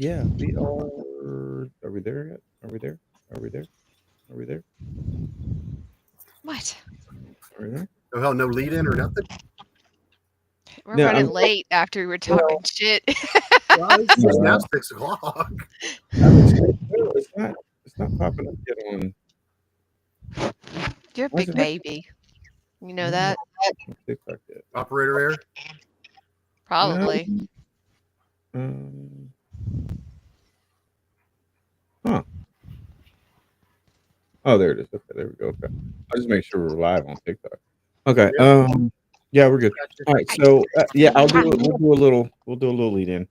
yeah, we are. Are we there yet? Are we there? Are we there? Are we there? What? Are we there? Oh hell, no lead in or nothing. We're No, running I'm. late after we were talking Well, shit. Well, it's now no, 6 o'clock. I was. No, it's not. It's not popping up yet on. You're a Why is big it not? baby. You know No, I'm not that? on TikTok yet. Operator error. No. Probably. Um. Huh. Oh, there it is. Okay, there we go. Okay. I'll just make sure we're live on TikTok. Okay. Yep, Yeah, we're good. gotcha. All right. So yeah, I'll do it. We'll do a little. We'll do a little lead in.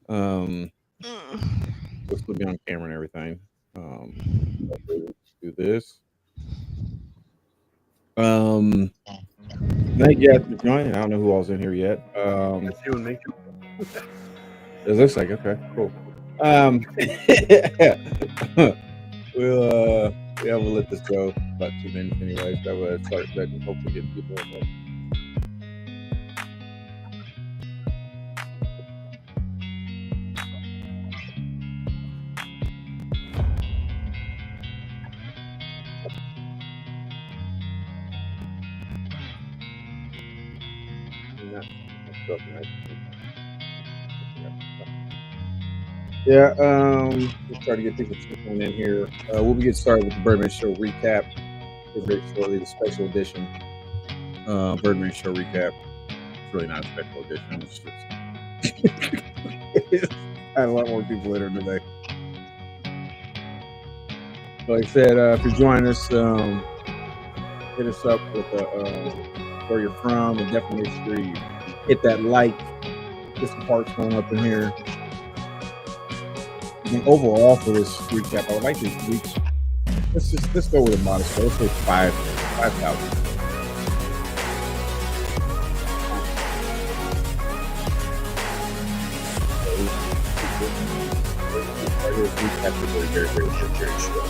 Um, Mm. we'll still be on camera and everything. Um, let's do this. Um, thank you guys for joining. I don't know who all's in here yet. That's you and me. It looks like okay, cool. We'll yeah, we'll let this go about 2 minutes anyway. So we'll start letting hopefully get people in there. That's stuff nice. Yeah, we'll try to get people trickling in here. We'll get started with the Birdman Show recap here very shortly, the special edition Birdman Show recap. It's really not a special edition. It's just I had a lot more people in here today. Like I said, if you're joining us, hit us up with where you're from, and definitely make sure you hit that like, get some parts going up in here. And overall for this recap, I would like to reach. Let's go with a modest goal. Let's say 5,000. Very short.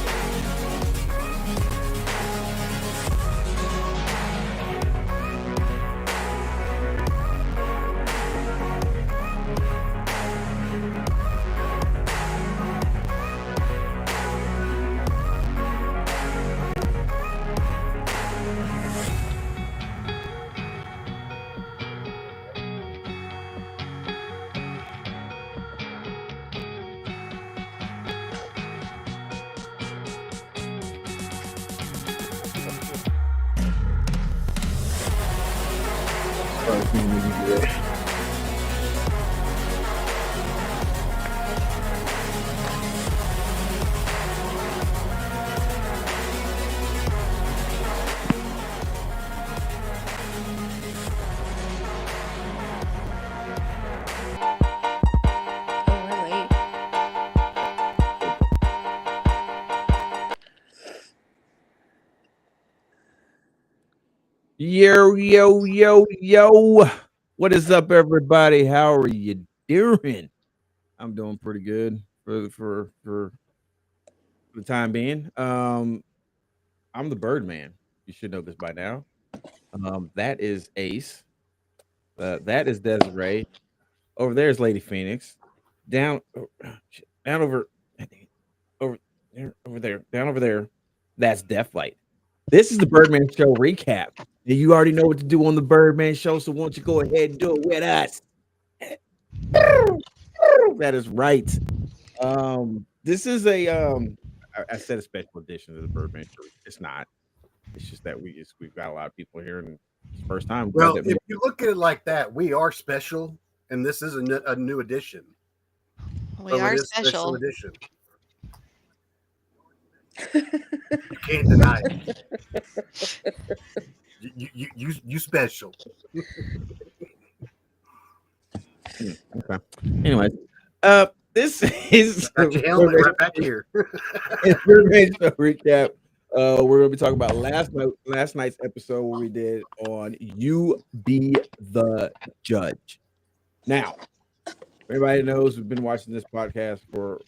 Oh, we're late. Yo, yo, yo, yo. What is up, everybody? How are you doing? I'm doing pretty good for the time being. I'm the Birdman. You should know this by now. That is Ace. That is Desiree. Over there is Lady Phoenix. Down, down over over there, down over there. That's Deathlight. This is the Birdman Show recap. And you already know what to do on the Birdman Show, so won't you go ahead and do it with us? That is right. This is I said a special edition of the Birdman Show. It's not. It's just that we've got a lot of people here, and it's the first time. Well, if you look at it like that, we are special, and this is a new edition. We So are it is special special. edition. You can't deny it. You special. Okay. Anyway, this is Got your helmet right back here. Birdman Show recap. We're gonna be talking about last night's episode where we did on You Be the Judge. Now, everybody knows we've been watching this podcast for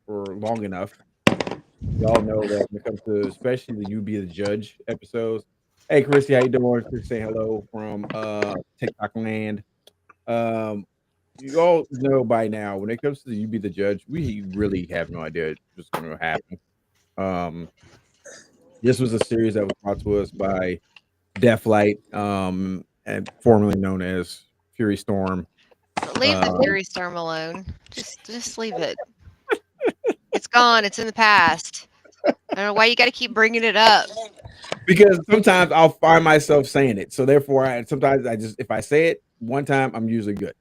long enough. Y'all know that when it comes to especially the You Be the Judge episodes. Hey Chrissy, how you doing? Chris say hello from TikTok land. you all know by now when it comes to You Be the Judge, we really have no idea what's going to happen. Um, this was a series that was brought to us by Deathlight, and formerly known as Fury Storm. Leave the Um, Fury Storm alone. Just leave it. It's gone. It's in the past. I don't know why you got to keep bringing it up. because sometimes I'll find myself saying it, so therefore, sometimes I just if I say it one time, I'm usually good.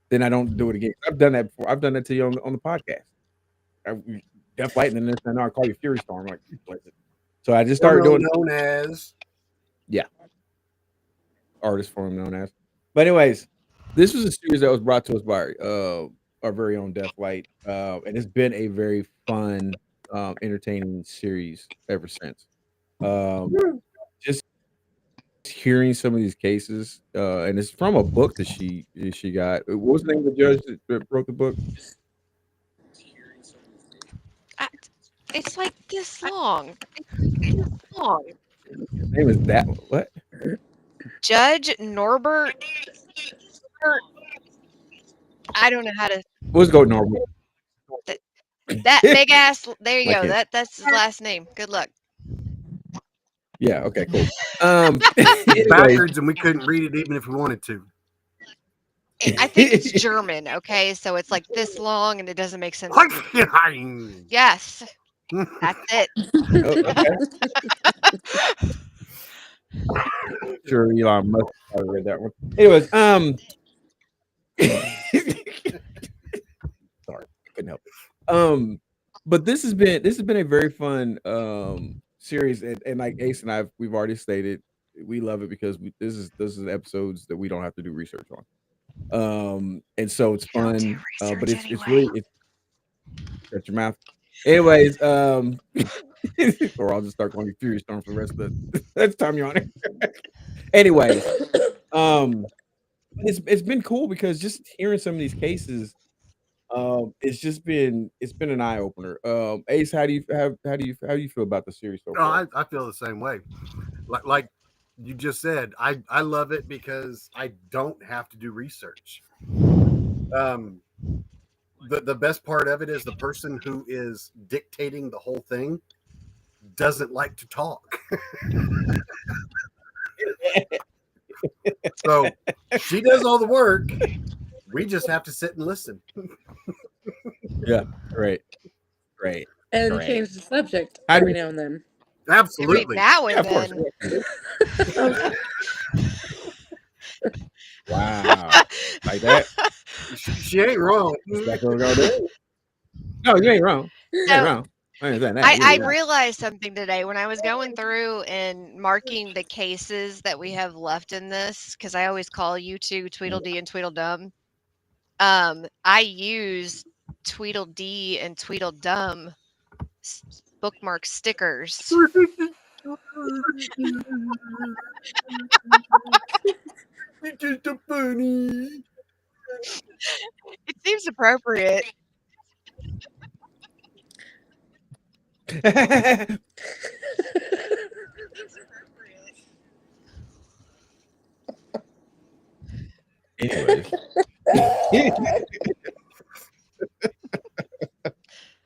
Then I don't do it again. I've done that before. I've done that to you on the podcast. Deathlight, and then next thing I know, I call you Fury Storm. I'm like, what is it? So I just started doing known as artist form known as. But anyways, this was a series that was brought to us by our very own Deathlight, and it's been a very fun, entertaining series ever since. Just hearing some of these cases, and it's from a book that she got. What was the name of the judge that wrote the book? It's like this long. His name is that what? Judge Norbert. I don't know how to. Let's go normal. That big ass. There you I go. can't. That's his last name. Good luck. Yeah. Okay. Cool. It's Anyways, backwards, and we couldn't read it even if we wanted to. I think it's German. Okay, so it's like this long, and it doesn't make sense. Yes, that's it. Okay. Sure, Elon Musk probably read that one. Anyways, sorry, couldn't help it. But this has been a very fun series, and like Ace and we've already stated, we love it because this is episodes that we don't have to do research on. And so it's fun, but it's really shut your mouth. Anyways, or I'll just start calling you Fury Storm for the rest of the time you're on it. Anyways, it's been cool because just hearing some of these cases, it's been an eye opener. Ace, how do you feel about the series so far? I feel the same way. Like you just said, I love it because I don't have to do research. The best part of it is the person who is dictating the whole thing doesn't like to talk. So she does all the work. We just have to sit and listen. Yeah, right. And Great. change the subject How do every you- now and then. Absolutely. Every now and Yeah, of course. then. Wow, like that. She ain't wrong. That's exactly what we're gonna do. No, you ain't wrong. You ain't So, wrong. I understand that. I Yeah. realized something today when I was going through and marking the cases that we have left in this, because I always call you two Tweedledee and Tweedledum. I use Tweedledee and Tweedledum bookmark stickers. It's just a funny. It seems appropriate. Anyways.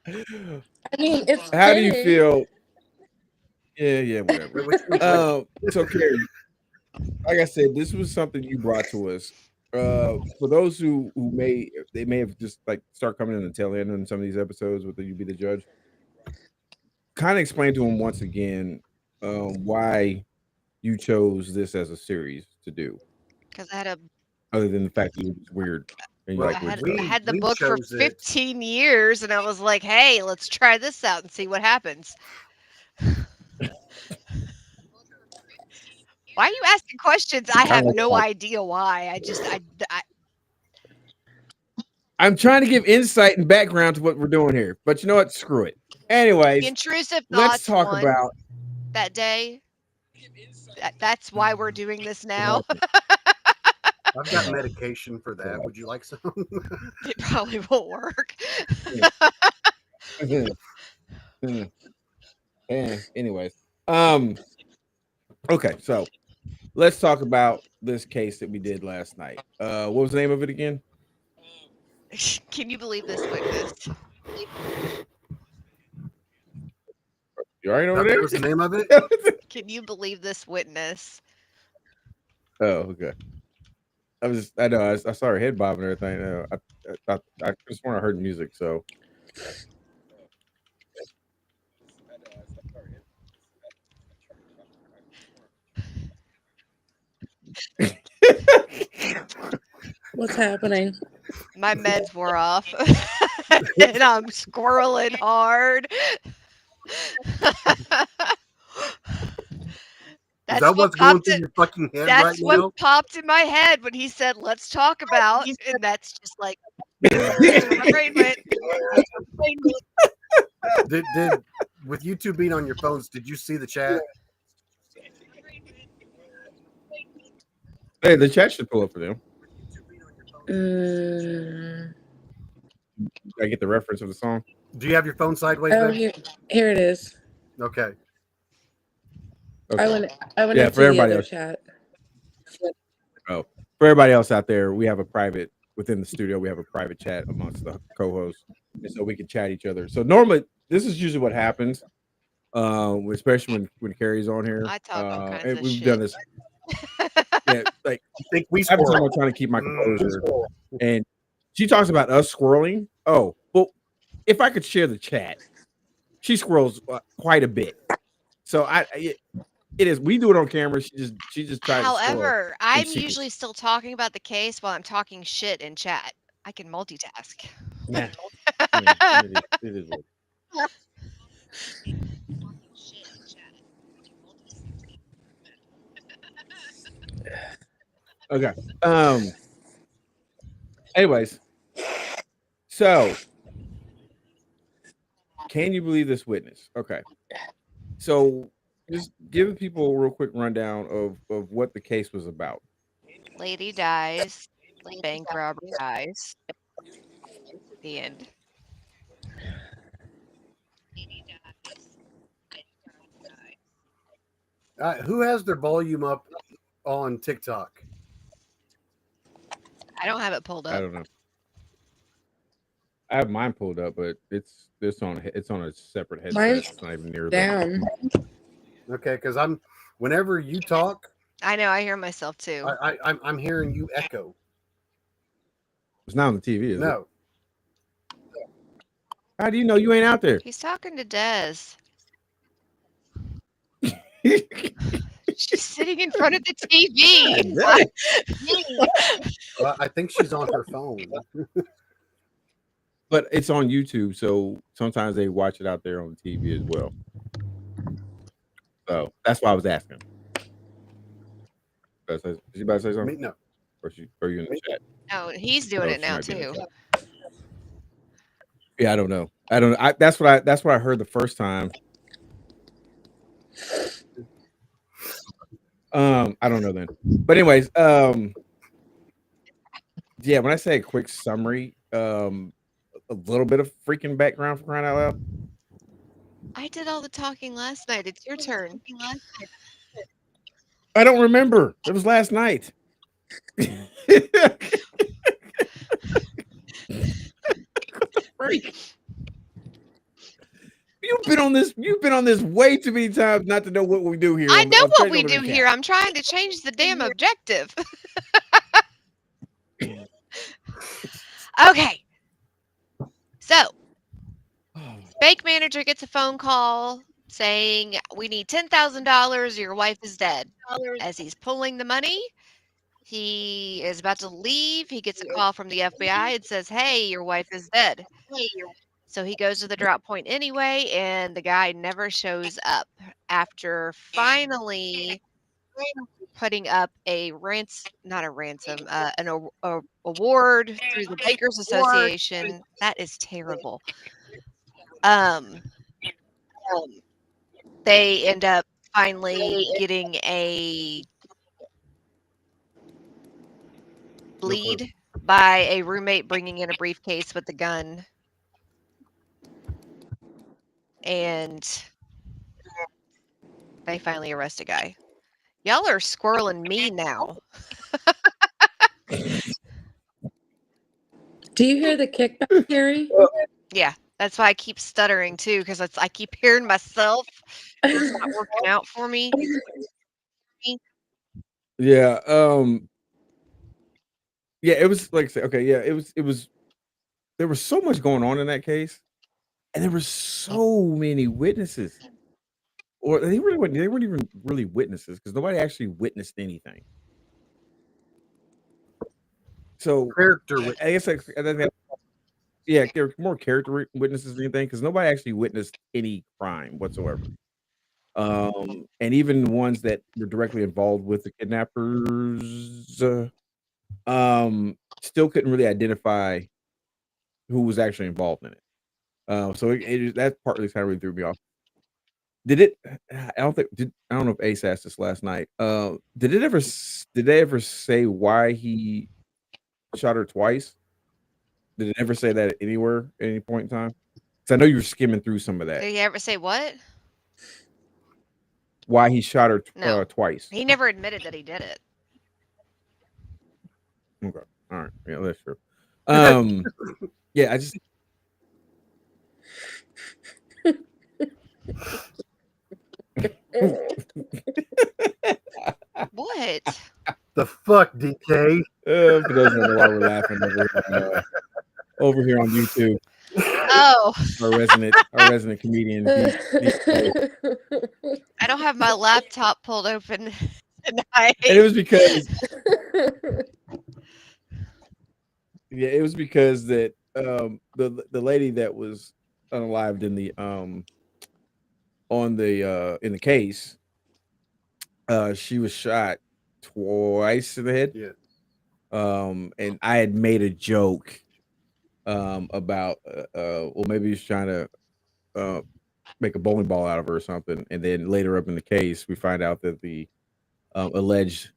I mean, it's How do you fitting. feel? Yeah, whatever. So Carrie, like I said, this was something you brought to us. For those who may have just like start coming in the tail end on some of these episodes with the You Be the Judge. Kind of explain to them once again why you chose this as a series to do, Because I had a other than the fact that it was weird and you Well, like I weird had, stuff. I had the we book for chose it. 15 years, and I was like, hey, let's try this out and see what happens. Why are you asking questions? I have no idea why. I'm trying to give insight and background to what we're doing here, but you know what? Screw it. Anyways, Intrusive let's thoughts talk won about. that day. That's why we're doing this now. I've got medication for that. Would you like some? It probably won't work. Anyways, okay, so let's talk about this case that we did last night. What was the name of it again? Can you believe this witness? You all right over That there? was the name of it. Can you believe this witness? Oh, okay. I know. I saw her head bobbing and everything. I just want to heard music. So What's happening? My meds wore off, and I'm squirreling hard. Is that what's going through your fucking head right That's what now? popped in my head when he said, "Let's talk about," and that's just like my brain went. Did with you two being on your phones, did you see the chat? hey, the chat should pull up for them. I get the reference of the song. Do you have your phone sideways? Oh, babe? here it is. Okay. Okay. I went Yeah, into for the everybody other else. chat. Oh, for everybody else out there, we have a private within the studio. We have a private chat amongst the co-hosts, and so we can chat each other. So normally, this is usually what happens, especially when Carrie's on here. I talk all kinds and of we've shit. done this. Yeah, like I think we every time squirrel. I'm trying to keep my composure, and she talks about us squirreling. Oh, well, if I could share the chat, she squirrels quite a bit. So it is. We do it on camera. She just tries to squirrel. However, I'm secret. usually still talking about the case while I'm talking shit in chat. I can multitask. Nah, I mean, it is what. Okay. Anyways, so can you believe this witness? Okay. So just give people a real quick rundown of what the case was about. Lady dies. Bank robber dies. The end. Who has their volume up on TikTok? I don't have it pulled I up. don't know. I have mine pulled up, but it's on a separate headset. Mine's It's not even near down. Okay, because whenever you talk, I know. I hear myself too. I'm hearing you echo. It's not on the TV, is it? No. How do you know you ain't out there? He's talking to Des. She's sitting in front of the TV. Well, I think she's on her phone. But it's on YouTube, so sometimes they watch it out there on the TV as well. So that's why I was asking. Is she about to say something? No. Or are you in the chat? Oh, he's doing it now too. Yeah, I don't know. That's what I heard the first time. I don't know then. But anyways, yeah, when I say a quick summary, a little bit of freaking background for crying out loud. I did all the talking last night. It's your turn. I don't remember. It was last night. You've been on this way too many times not to know what we do here. I know what we do here. I'm trying to change the damn objective. Okay. So, bank manager gets a phone call saying, "We need $10,000. Your wife is dead." As he's pulling the money, he is about to leave. He gets a call from the FBI and says, "Hey, your wife is dead." So he goes to the drop point anyway, and the guy never shows up. After finally putting up an award through the Bankers Association. That is terrible. They end up finally getting a lead by a roommate bringing in a briefcase with a gun. And they finally arrest a guy. Y'all are squirreling me now. Do you hear the kickback, Carrie? Yeah, that's why I keep stuttering too, because I keep hearing myself. It's not working out for me. Yeah. Yeah, it was like I said, okay, yeah, it was there was so much going on in that case, and there were so many witnesses. Or they weren't even really witnesses because nobody actually witnessed anything. So Character I guess yeah, there were more character witnesses than anything because nobody actually witnessed any crime whatsoever. And even ones that were directly involved with the kidnappers, still couldn't really identify who was actually involved in it. So that partly kind of really threw me off. Did it? I don't know if Ace asked this last night. Did they ever say why he shot her twice? Did it ever say that anywhere at any point in time? Because I know you were skimming through some of that. Did he ever say what? Why he shot her No. twice? He never admitted that he did it. Okay, all right, yeah, that's true. Yeah, I just What? The fuck, DK? for those who don't know why we're laughing over here on YouTube, Oh, our resident comedian. I don't have my laptop pulled open tonight. And it was because that the lady that was unalived in the in the case, she was shot twice in the head. Yeah. And I had made a joke about well, maybe he's trying to make a bowling ball out of her or something. And then later up in the case, we find out that the alleged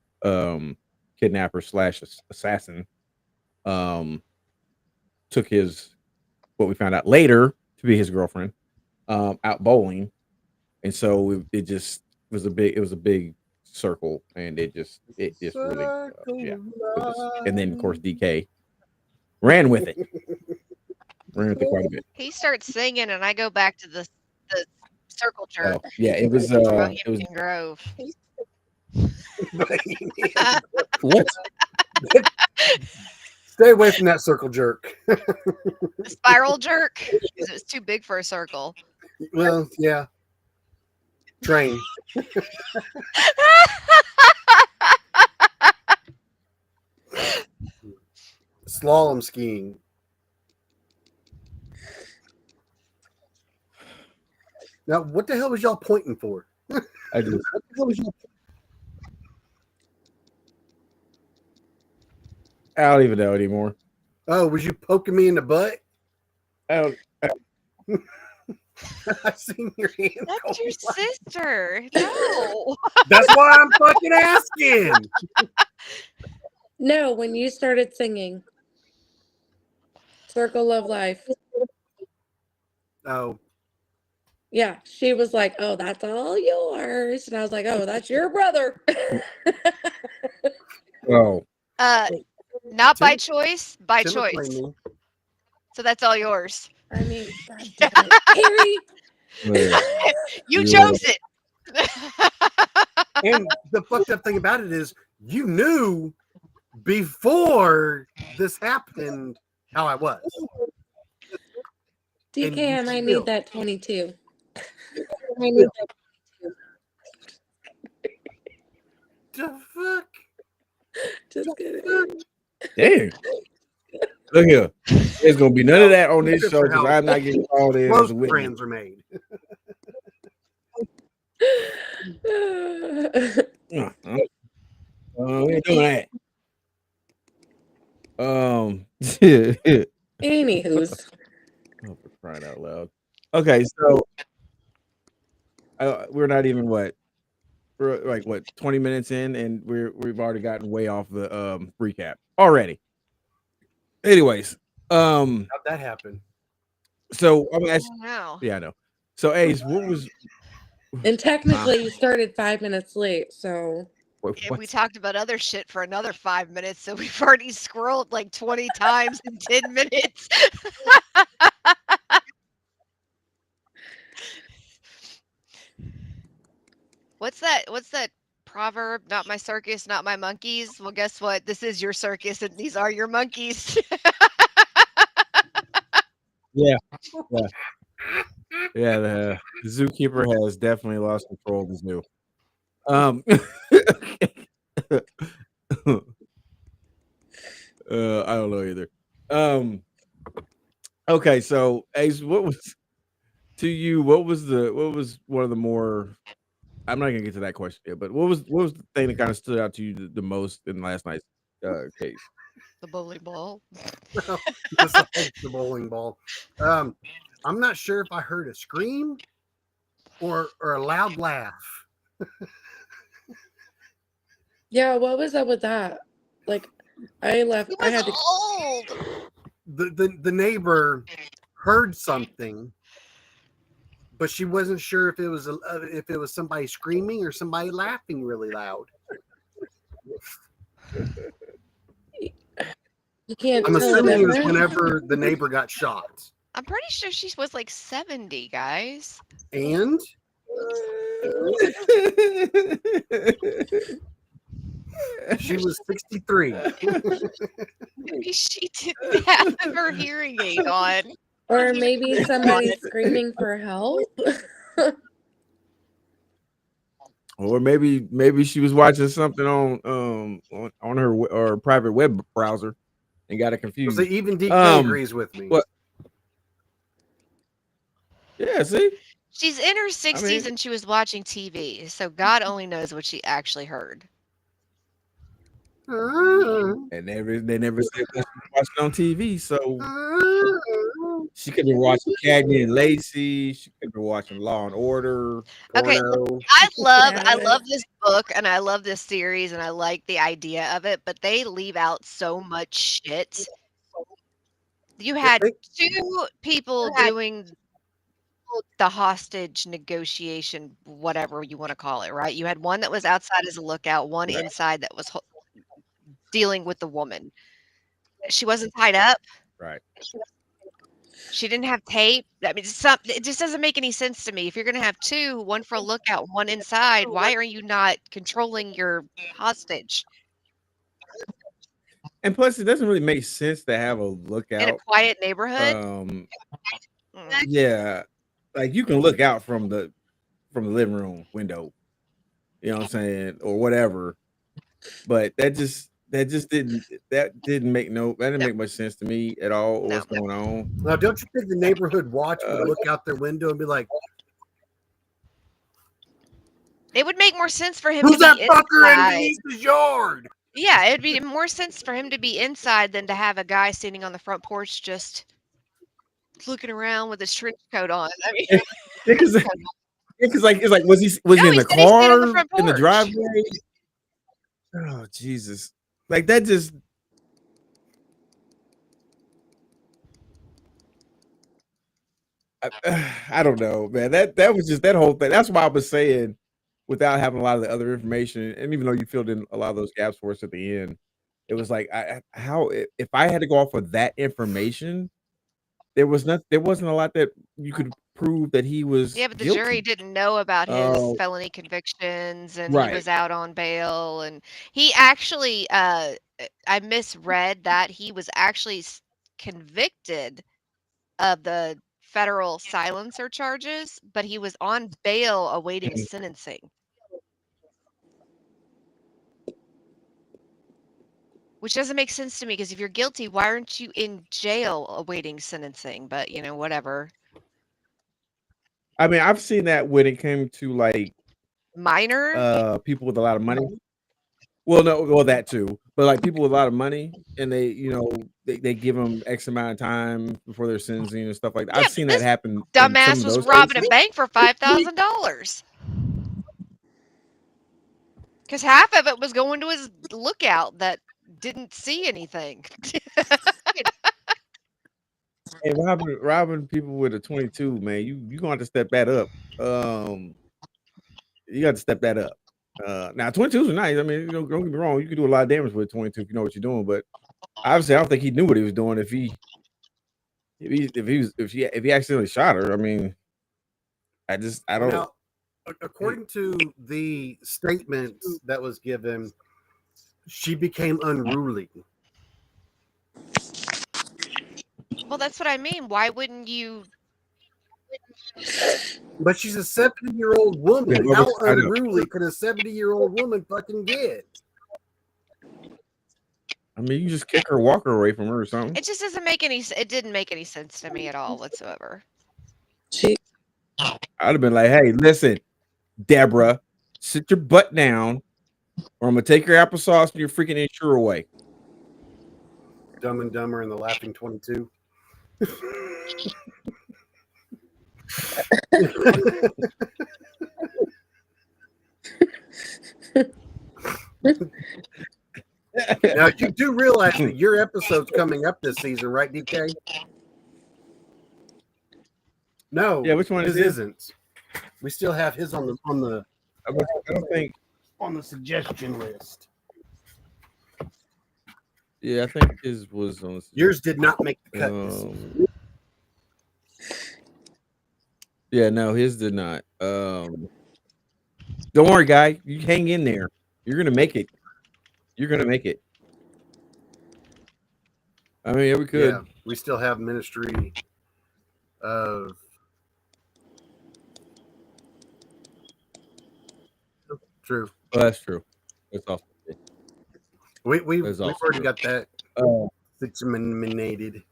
kidnapper / assassin took what we found out later to be his girlfriend out bowling. And so it just was a big circle, and it just really yeah. And then of course DK ran with it. Ran with it quite a bit. He starts singing, and I go back to the circle jerk. Oh, yeah, it was Bohemian Grove. What? Stay away from that circle jerk. The spiral jerk, because it was too big for a circle. Well, yeah. Train. Slalom skiing. Now, what the hell was y'all pointing for? I just What the hell was y'all I don't even know anymore. Oh, was you poking me in the butt? I seen your hand. That's your sister. No. That's why I'm fucking asking. No, when you started singing Circle of Life. Oh. Yeah, she was like, "Oh, that's all yours." And I was like, "Oh, that's your brother." Oh. Not by choice, by Tim choice. McClane. So that's all yours. I mean, God damn it. Harry, You Yeah. chose it. And the fucked up thing about it is you knew before this happened how I was. DK, I might still- need that 22. The fuck? Just kidding. Dang. Look here. There's gonna be none of that on this show because I'm not getting called in as Most a witness. friends are made. We ain't doing that. Anywho's. Oh, for crying out loud. Okay, so we're not even we're like 20 minutes in, and we've already gotten way off the recap already. Anyways, How'd that happen? so I'm gonna ask. No. Yeah, I know. So Ace, what was? And technically, you started 5 minutes late, so And we talked about other shit for another 5 minutes, so we've already scrolled like 20 times in 10 minutes. What's that proverb? Not my circus, not my monkeys. Well, guess what? This is your circus and these are your monkeys. Yeah. The zookeeper has definitely lost control of the zoo. I don't know either. Okay, so Ace, what was one of the more, I'm not gonna get to that question yet, but what was the thing that kind of stood out to you the most in last night's case? The bowling ball. Besides the bowling ball. I'm not sure if I heard a scream or a loud laugh. Yeah, what was up with that? Like, I left. He I was had to. old. The neighbor heard something, but she wasn't sure if it was somebody screaming or somebody laughing really loud. You can't I'm tell the assuming it was difference. whenever the neighbor got shot. I'm pretty sure she was like 70, guys. And she was 63. Maybe she didn't have her hearing aid on. Or maybe somebody's screaming for help. Or maybe she was watching something on her private web browser and got it confused. So even DK agrees with me. What? Yeah, see? She's in her 60s and she was watching TV, so God only knows what she actually heard. And they never said that she was watching on TV, so she could be watching Cagney and Lacey. She could be watching Law and Order. Okay, Porno. I love this book and I love this series and I like the idea of it, but they leave out so much shit. You had two people doing the hostage negotiation, whatever you want to call it, right? You had one that was outside as a lookout, one inside that was dealing with the woman. She wasn't tied up. Right. She didn't have tape. I mean, it just doesn't make any sense to me. If you're going to have two, one for a lookout, one inside, why are you not controlling your hostage? And plus, it doesn't really make sense to have a lookout in a quiet neighborhood. Yeah, like you can look out from the living room window, you know what I'm saying, or whatever. But that didn't make much sense to me at all. What's going on? Now, don't you think the neighborhood watch would look out their window and be like, it would make more sense for him who's to that be fucker inside. in Denise's yard? Yeah, it'd be more sense for him to be inside than to have a guy standing on the front porch just looking around with his trench coat on. I mean, it's like was he in the car in the driveway? Oh Jesus! Like that just. I don't know, man. That was just that whole thing. That's why I was saying, without having a lot of the other information, and even though you filled in a lot of those gaps for us at the end, it was like, if I had to go off of that information, there wasn't a lot that you could prove that he was. Yeah, but the guilty. jury didn't know about his felony convictions, and he was out on bail, and he actually, I misread that he was actually convicted of the federal silencer charges, but he was on bail awaiting sentencing. Which doesn't make sense to me, because if you're guilty, why aren't you in jail awaiting sentencing? But, whatever. I mean, I've seen that when it came to like minor people with a lot of money. Well, that too, but like people with a lot of money, and they give them X amount of time before their sentencing and stuff like that. Yeah, I've seen that happen. Dumbass was robbing a bank for $5,000 because half of it was going to his lookout that didn't see anything. Hey, robbing people with a 22, man, you gonna have to step that up. You got to step that up. Now 22s are nice. I mean, don't get me wrong, you can do a lot of damage with 22 if you know what you're doing, but obviously I don't think he knew what he was doing if he accidentally shot her. I mean, I don't. Now, according to the statement that was given, she became unruly. Well, that's what I mean. Why wouldn't you? But she's a 70-year-old woman. Yeah, How I know. unruly could a 70-year-old woman fucking get? I mean, you just kick her, walk her away from her or something. It just doesn't make any. It didn't make any sense to me at all whatsoever. She I'd have been like, "Hey, listen, Deborah, sit your butt down, or I'm gonna take your applesauce and your freaking insure away." Dumb and Dumber and the Laughing 22. Now, you do realize that your episode's coming up this season, right, DK? No. Yeah, which one his is it? isn't. We still have his on the I don't think. on the suggestion list. Yeah, I think his was on. Yours did not make the cut. This season. Yeah, no, his did not. Don't worry, guy. You hang in there. You're gonna make it. You're gonna make it. I mean, yeah, we could. Yeah, we still have Ministry of. True. Oh, that's true. That's awesome. We've That's awesome. already got that situated.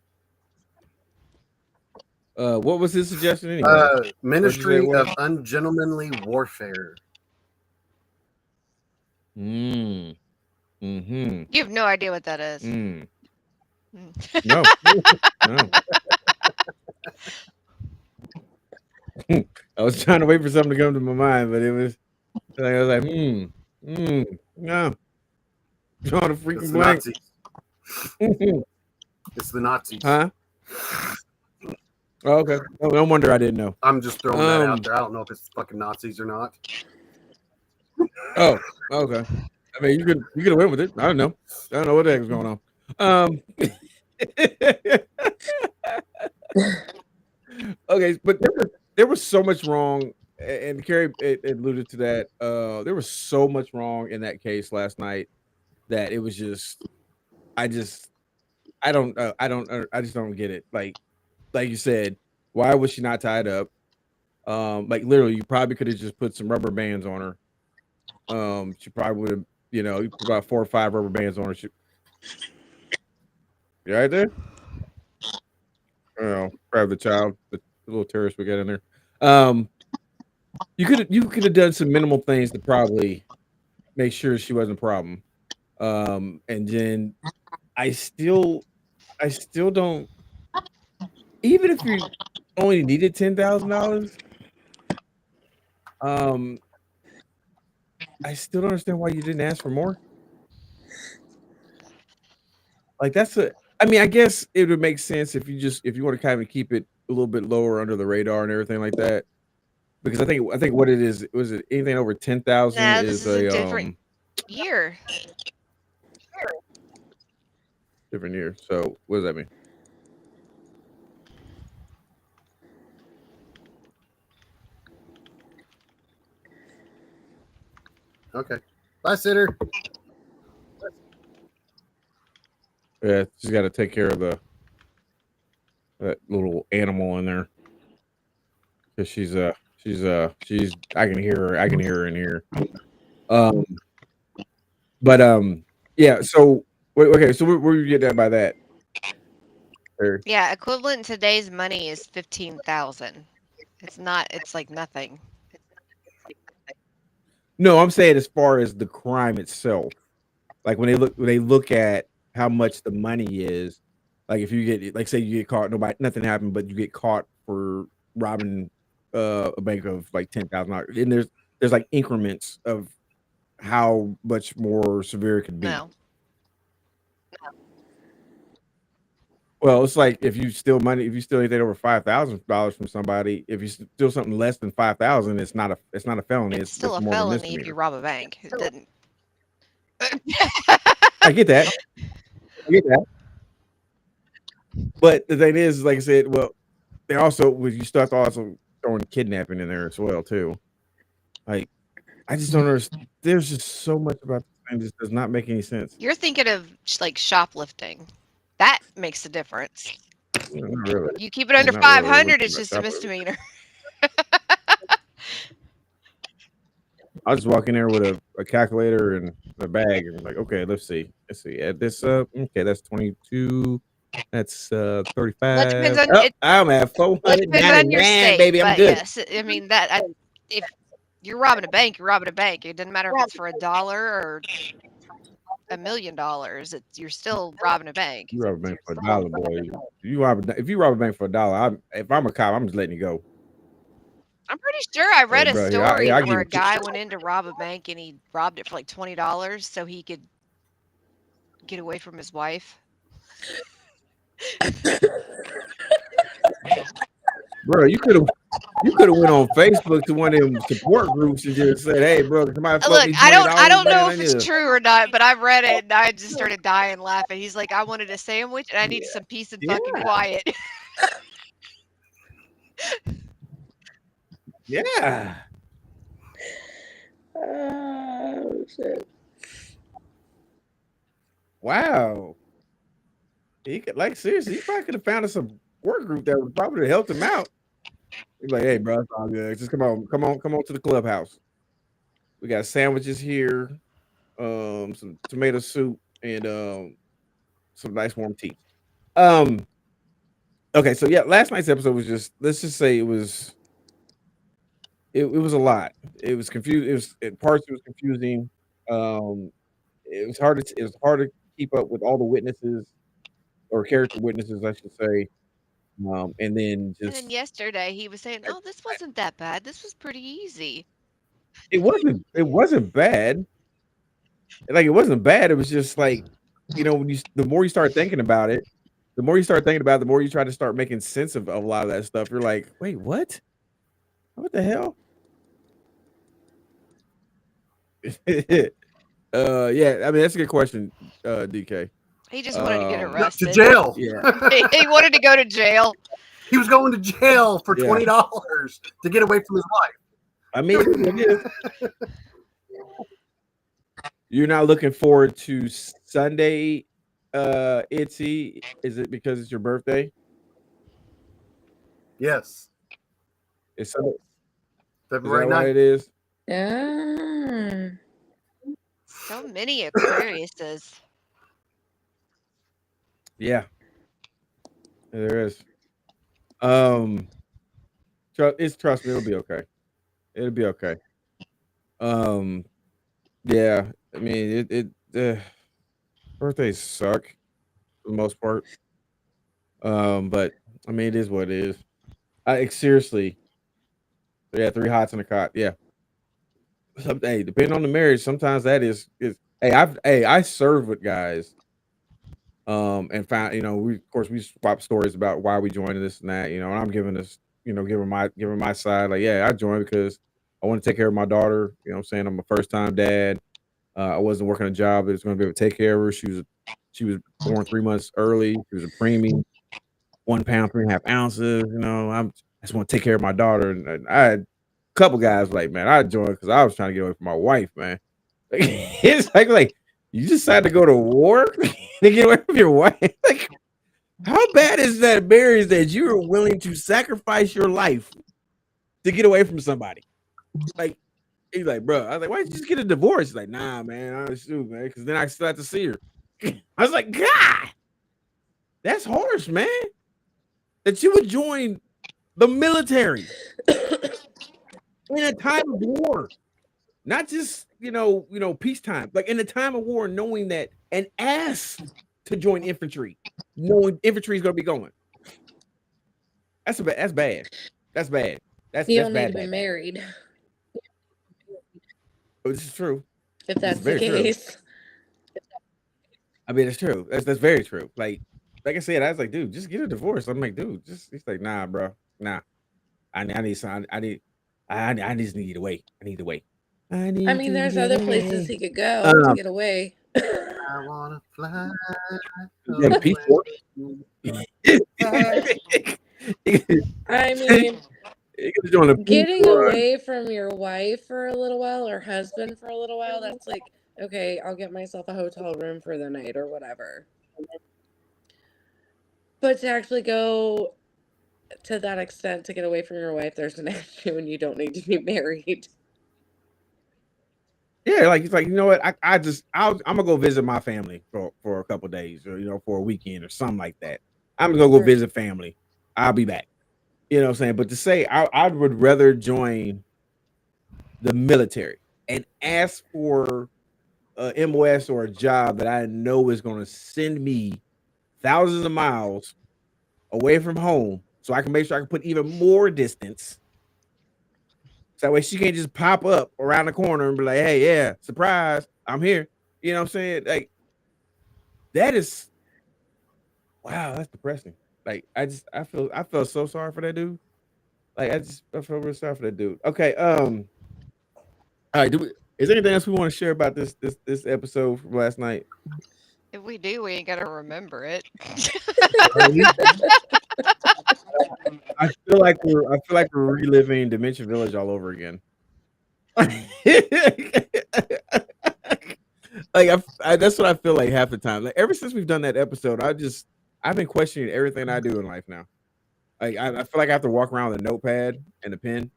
What was his suggestion anyway? Ministry What'd you of say, Ungentlemanly Warfare. Mm. Mm-hmm. You have no idea what that is. Mm. Mm. No. No. I was trying to wait for something to come to my mind, but it was like I was like, no. Drawing a It's freaking the blank. Nazis. It's the Nazis. Huh? Oh, okay. No wonder I didn't know. I'm just throwing that out there. I don't know if it's fucking Nazis or not. Oh, okay. I mean, you could have went with it. I don't know. I don't know what the heck was going on. Okay, but there was so much wrong, and Carrie alluded to that. There was so much wrong in that case last night that it was just, I just don't get it. Like you said, why was she not tied up? Like literally, you probably could have just put some rubber bands on her. She probably would have, you put about 4 or 5 rubber bands on her. You right there? Grab the child, the little terrorist we got in there. You could have done some minimal things to probably make sure she wasn't a problem. And then I still don't. Even if you only needed $10,000, I still don't understand why you didn't ask for more. Like I mean, I guess it would make sense if you want to kind of keep it a little bit lower under the radar and everything like that. Because I think what it is, was it anything over 10,000 Nah, is this is a different year. different year. So what does that mean? Okay. Bye, sitter. Yeah, she's got to take care of that little animal in there. Because she's I can hear her in here. Yeah. So okay. So where you get that by that? Or, Yeah, equivalent in today's money is 15,000. It's not. It's like nothing. no, I'm saying as far as the crime itself, like when they look at how much the money is, like if you get, like say you get caught, nothing happened, but you get caught for robbing a bank of like $10,000, and there's like increments of how much more severe it could be. No. Well, it's like if you steal money, if you steal anything over $5,000 from somebody, if you steal something less than 5,000, it's not a felony. It's still it's a more of a felony if misdemeanor. you rob a bank. It didn't. I get that. But the thing is, like I said, well, they also you start also throwing kidnapping in there as well too. Like, I just don't understand. There's just so much about this thing just does not make any sense. You're thinking of like shoplifting. That makes a difference. Not really. You keep it under Not really. 500, it's About just a shoplifting. misdemeanor. I'll just walk in there with a calculator and a bag and like, okay, let's see. Add this up. Okay, that's 22. That's That 35. depends on Oh, it. I'm at That depends on your 499, state, baby. I'm but good. yes, I mean if you're robbing a bank, you're robbing a bank. It doesn't matter if it's for $1 or $1 million. You're still robbing a bank. You rob a bank for $1, boy. If you rob a bank for $1, if I'm a cop, I'm just letting you go. I'm pretty sure I read a bro, story I give where a it to- guy went in to rob a bank and he robbed it for like $20 so he could get away from his wife. Bro, you could have went on Facebook to one of them support groups and just said, "Hey, bro, somebody fuck Look, me $20, I don't know man, if it's true or not, but I read it and I just started dying laughing. He's like, I wanted a sandwich and I needed some peace and fucking quiet. Yeah. Oh, shit. Wow. He could, like, seriously, he probably could have found us a work group that would probably help him out. He's like, hey, bro, it's all good. Just come on to the clubhouse. We got sandwiches here, some tomato soup, and some nice warm tea. Okay, so yeah, last night's episode was just, let's just say it was a lot. It was confusing. At parts it was confusing. It was hard to keep up with all the witnesses or character witnesses, I should say. And then And just then yesterday he was saying, oh, this wasn't that bad. This was pretty easy. it wasn't bad. Like, it wasn't bad. It was just like, when the more you start thinking about it, the more you try to start making sense of a lot of that stuff. You're like, wait, what? What the hell? Yeah, I mean, that's a good question, DK. He just wanted to get To arrested. jail. Yeah. He wanted to go to jail. He was going to jail for Yeah. $20 to get away from his wife. I mean, it is. You're not looking forward to Sunday, Itzy? Is it because it's your birthday? Yes. It's Sunday. Is February that why 9th. it is? Yeah. So many Aquariuses. Yeah, there is. Trust me, it'll be okay. It'll be okay. Yeah. I mean, birthdays suck for the most part. But I mean, it is what it is. Seriously. Yeah, 3 hots in a cot. Yeah. Hey, depending on the marriage, sometimes that is. I serve with guys. And found, we swap stories about why we joined this and that, and I'm giving my side, like, yeah, I joined because I want to take care of my daughter. I'm saying I'm a first time dad. I wasn't working a job that was going to be able to take care of her. She was born 3 months early. She was a preemie, 1 pound, 3.5 ounces. I just want to take care of my daughter. And I had a couple guys like, man, I joined because I was trying to get away from my wife, man. It's like you decided to go to war to get away from your wife. Like, how bad is that marriage that you are willing to sacrifice your life to get away from somebody? Like, he's like, bro. I was like, why didn't you just get a divorce? He's like, nah, man, I don't shoot, man, because then I still have to see her. I was like, God, that's harsh, man. That you would join the military in a time of war. Not just, peacetime, like in the time of war, knowing that, and ask to join infantry, knowing infantry is going to be going. That's bad. That's bad. That's bad. You That's don't bad. need to be married This is true. if that's the very true. case. I mean, it's true. That's very true. Like like I said, I was like, dude, just get a divorce. I'm like, dude, just he's like, nah, bro, nah. I need some. I just need to wait. I need to wait. I I need mean, to there's get other places away. he could go to Um, get away. I wanna fly go to Peace away. Corps. I mean, You could join the Peace getting Corps. away from your wife for a little while or husband for a little while, that's like, okay, I'll get myself a hotel room for the night or whatever. But to actually go to that extent to get away from your wife, there's an issue and you don't need to be married. Yeah, like it's like, you know what? I'm gonna go visit my family for a couple days, or for a weekend or something like that. I'm gonna go Right. visit family. I'll be back. You know what I'm saying? But to say I would rather join the military and ask for a MOS or a job that I know is gonna send me thousands of miles away from home, so I can make sure I can put even more distance. So that way she can't just pop up around the corner and be like, hey, yeah, surprise, I'm here. You know what I'm saying? Like, that is, wow, that's depressing. Like, I feel so sorry for that dude. Like, I feel real sorry for that dude. Okay, all right, is there anything else we want to share about this episode from last night? If we do, we ain't gotta remember it. I feel like we're reliving Dementia Village all over again. Like that's what I feel like half the time. Like ever since we've done that episode, I've been questioning everything I do in life now. Like I feel like I have to walk around with a notepad and a pen,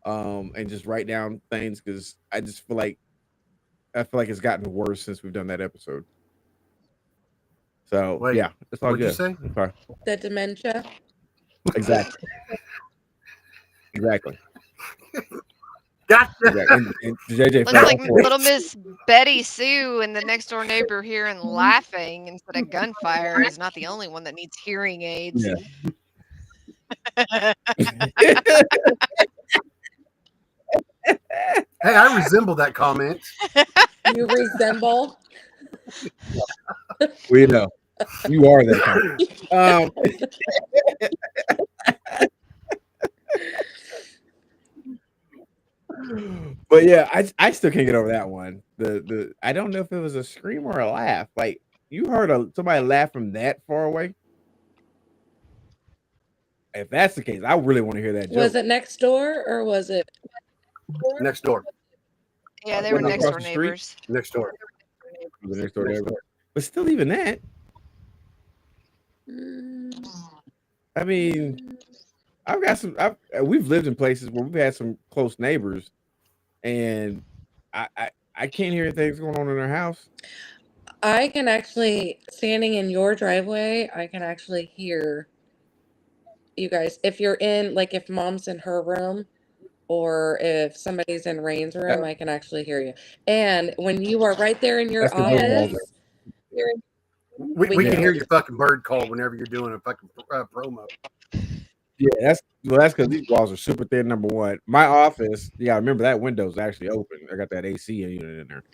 and just write down things because I feel like it's gotten worse since we've done that episode. So Wait, yeah, it's all what'd you good. say? I'm sorry. The dementia. Exactly. Exactly. Gotcha. And JJ Looks fell like for it. little Miss Betty Sue and the next door neighbor hearing laughing instead of gunfire is not the only one that needs hearing aids. Yeah. Hey, I resemble that comment. You resemble. We know you are that kind. But yeah, I still can't get over that one. The I don't know if it was a scream or a laugh. Like you heard somebody laugh from that far away. If that's the case, I really want to hear that joke. Was it next door or was it? Next door. Yeah, they were Wasn't next across door the street? neighbors. Next door. The next door neighbor. But still, even that. Mm, I mean, we've lived in places where we've had some close neighbors, and I can't hear things going on in their house. I can actually, standing in your driveway, I can actually hear you guys. If you're in, like, if mom's in her room or if somebody's in Rain's room, I can actually hear you. And when you are right there in your That's because those walls office, We we can can hear hear your fucking bird call whenever you're doing a fucking promo. Yeah, that's because these walls are super thin. Number one, my office. Yeah, remember that window's actually open. I got that AC unit in there.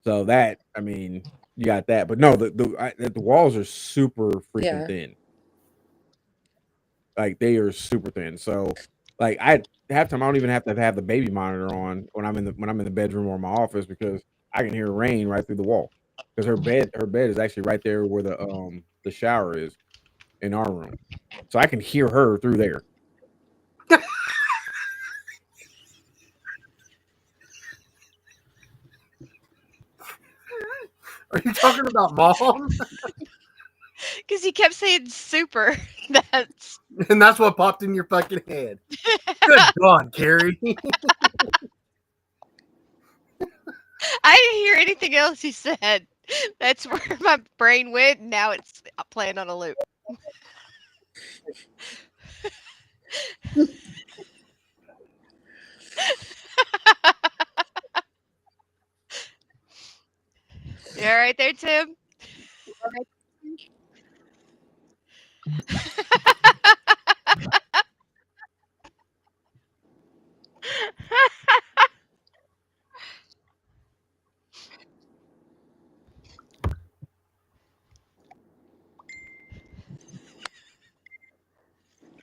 So that, I mean, you got that, but no, the walls are super freaking Yeah. thin. Like they are super thin. So, like I half time I don't even have to have the baby monitor on when I'm in the bedroom or my office because I can hear rain right through the wall because her bed is actually right there where the shower is in our room, so I can hear her through there. Are you talking about mom? Because he kept saying super. And that's what popped in your fucking head. Good God, Carrie. I didn't hear anything else he said. That's where my brain went. And now it's playing on a loop. You all right there, Tim?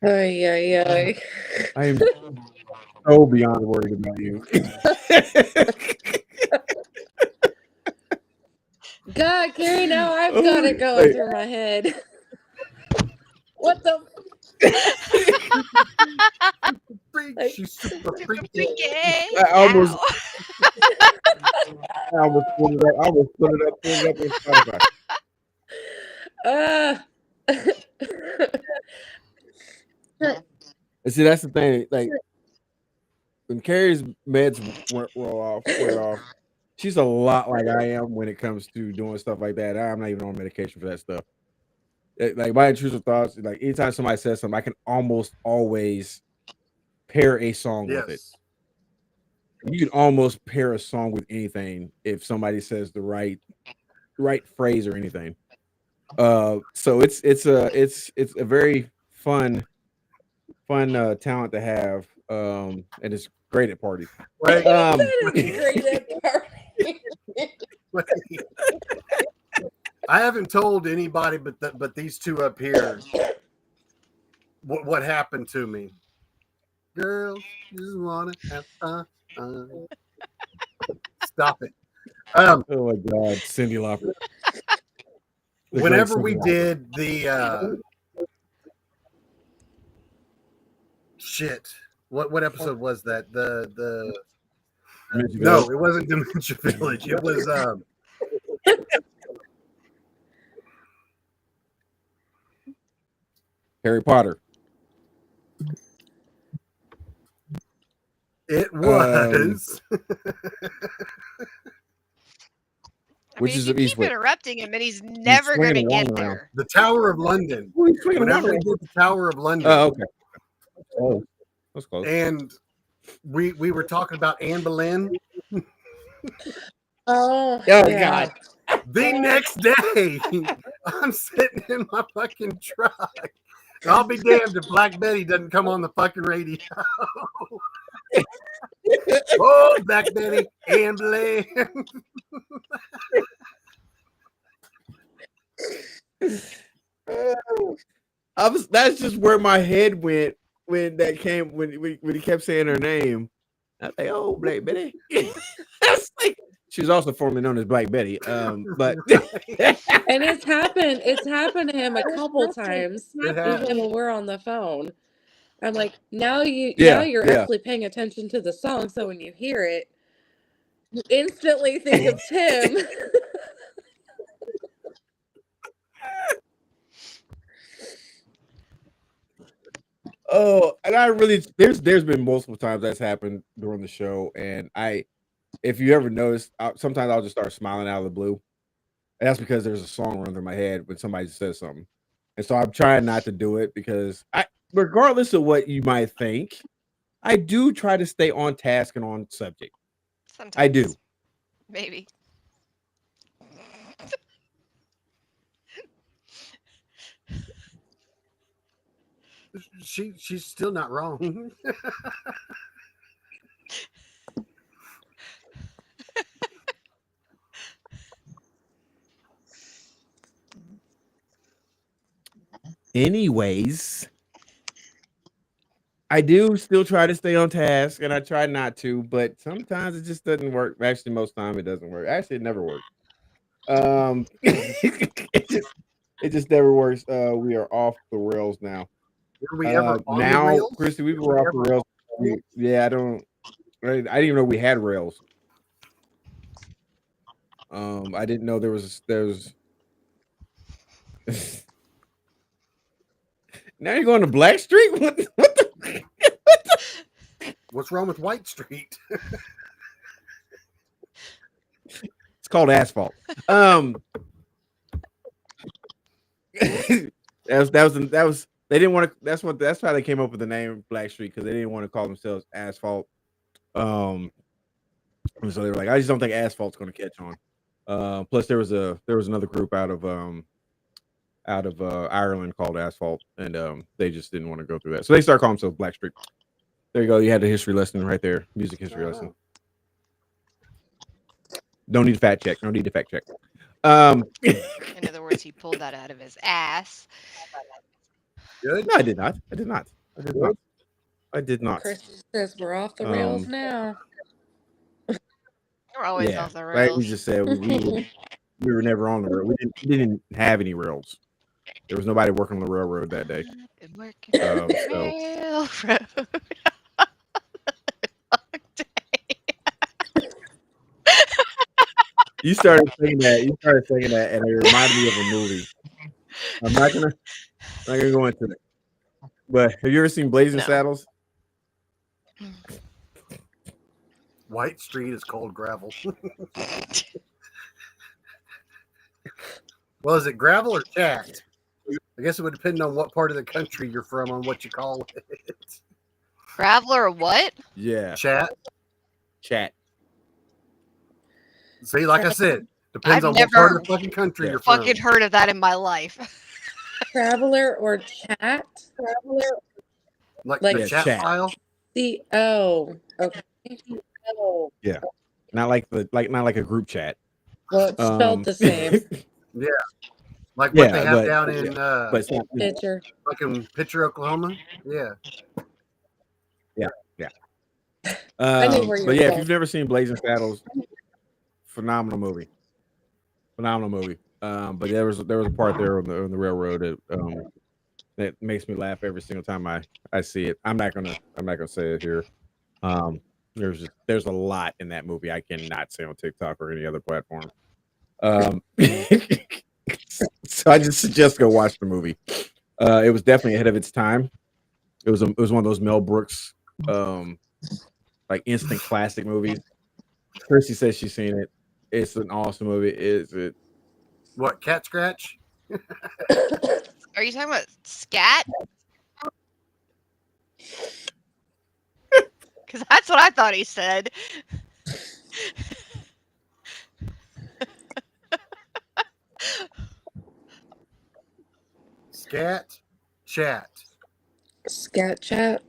Ay, ay, ay. I am so beyond worried about you. God, Carrie, now I've Oh, got it going like, through my head. What the? Freak, Like, she's super Super freaky. freaky. I almost, Ow. I almost put it up. I almost put it up on Spotify. And see, that's the thing. Like when Carrie's meds went off. She's a lot like I am when it comes to doing stuff like that. I'm not even on medication for that stuff. Like my intrusive thoughts, like anytime somebody says something, I can almost always pair a song with it. Yes. You can almost pair a song with anything if somebody says the right phrase or anything. So it's a very fun talent to have. And it's great at parties. Wait, that is great at party. wait. I haven't told anybody but these two up here what happened to me. Girls just wanna have fun. Stop it. Oh my God, Cyndi Lauper. The great Whenever Cyndi we Lauper. did the shit, what episode was that? The Dementia no, Village. it wasn't Dementia Village. It was Harry Potter. it was I Which mean, is you the keep Eastwood. interrupting him, and he's never swinging going to a get wand around. there. the Tower of London. Oh, he's swinging a wand Whenever we around. did the Tower of London, Oh, okay. Oh, that's close. and we were talking about Anne Boleyn. Oh, Oh yeah. God. The next day, I'm sitting in my fucking truck. I'll be damned if Black Betty doesn't come on the fucking radio. Oh, Black Betty, Anne Boleyn. That's just where my head went when that came when he kept saying her name. I was like, oh, Black Betty. That's like she was also formerly known as Black Betty. But And it's happened to him a couple times, It has. even when we're on the phone. I'm like, now you're yeah. actually paying attention to the song, so when you hear it, you instantly think it's him. Oh, and I really there's been multiple times that's happened during the show, and if you ever noticed, sometimes I'll just start smiling out of the blue, and that's because there's a song running through my head when somebody says something, and so I'm trying not to do it because regardless of what you might think, I do try to stay on task and on subject. Sometimes. I do. Maybe. She's still not wrong. Anyways, I do still try to stay on task, and I try not to, but sometimes it just doesn't work. Actually, most time it doesn't work. Actually, it never works. It just never works. We are off the rails now. Were we ever on the Now, rails? Christy, we were off the rails. Yeah, I didn't even know we had rails. I didn't know there was. Now you're going to Black Street. What the? What's wrong with White Street? It's called asphalt. That was they didn't want to. That's why they came up with the name Black Street, because they didn't want to call themselves asphalt. And so they were like, I just don't think asphalt's going to catch on. Plus there was another group out of Ireland called Asphalt, and they just didn't want to go through that, so they started calling themselves Black Street. There you go. You had the history lesson right there. Music history lesson. Don't need to fact check. No need to fact check. In other words, he pulled that out of his ass. Good. No, I did not. I did not. I did not. I did not. Chris says we're off the rails now. We're always Yeah, off the like we rails. just said, we were never on the rail. We didn't have any rails. There was nobody working on the railroad that day. Been working on the So railroad. you started saying that, and it reminded me of a movie. I'm not gonna go into it. But have you ever seen Blazing No. Saddles? White Street is called gravel. Well, is it gravel or chat? I guess it would depend on what part of the country you're from on what you call it. Graveler or what? Yeah, Chat. chat. See, like I said, depends I've on what part never of the fucking country Yeah. you're from. fucking heard of that in my life. Traveler or chat? Like Like- the Yeah, chat chat. file. Okay. Not like a group chat. Well, it's spelled the same. Like what Yeah, they have but- down in but it's not. Picture. fucking Pitcher, Oklahoma. Yeah. I knew where you were But yeah, if going. you've never seen Blazing Saddles, phenomenal movie. But there was a part there on the railroad that makes me laugh every single time I see it. I'm not gonna say it here. There's a lot in that movie I cannot say on TikTok or any other platform. So I just suggest go watch the movie. It was definitely ahead of its time. It was one of those Mel Brooks like instant classic movies. Chrissy says she's seen it. It's an awesome movie. Is it? What, Cat Scratch? Are you talking about scat? Because that's what I thought he said. Scat Chat. Scat chat.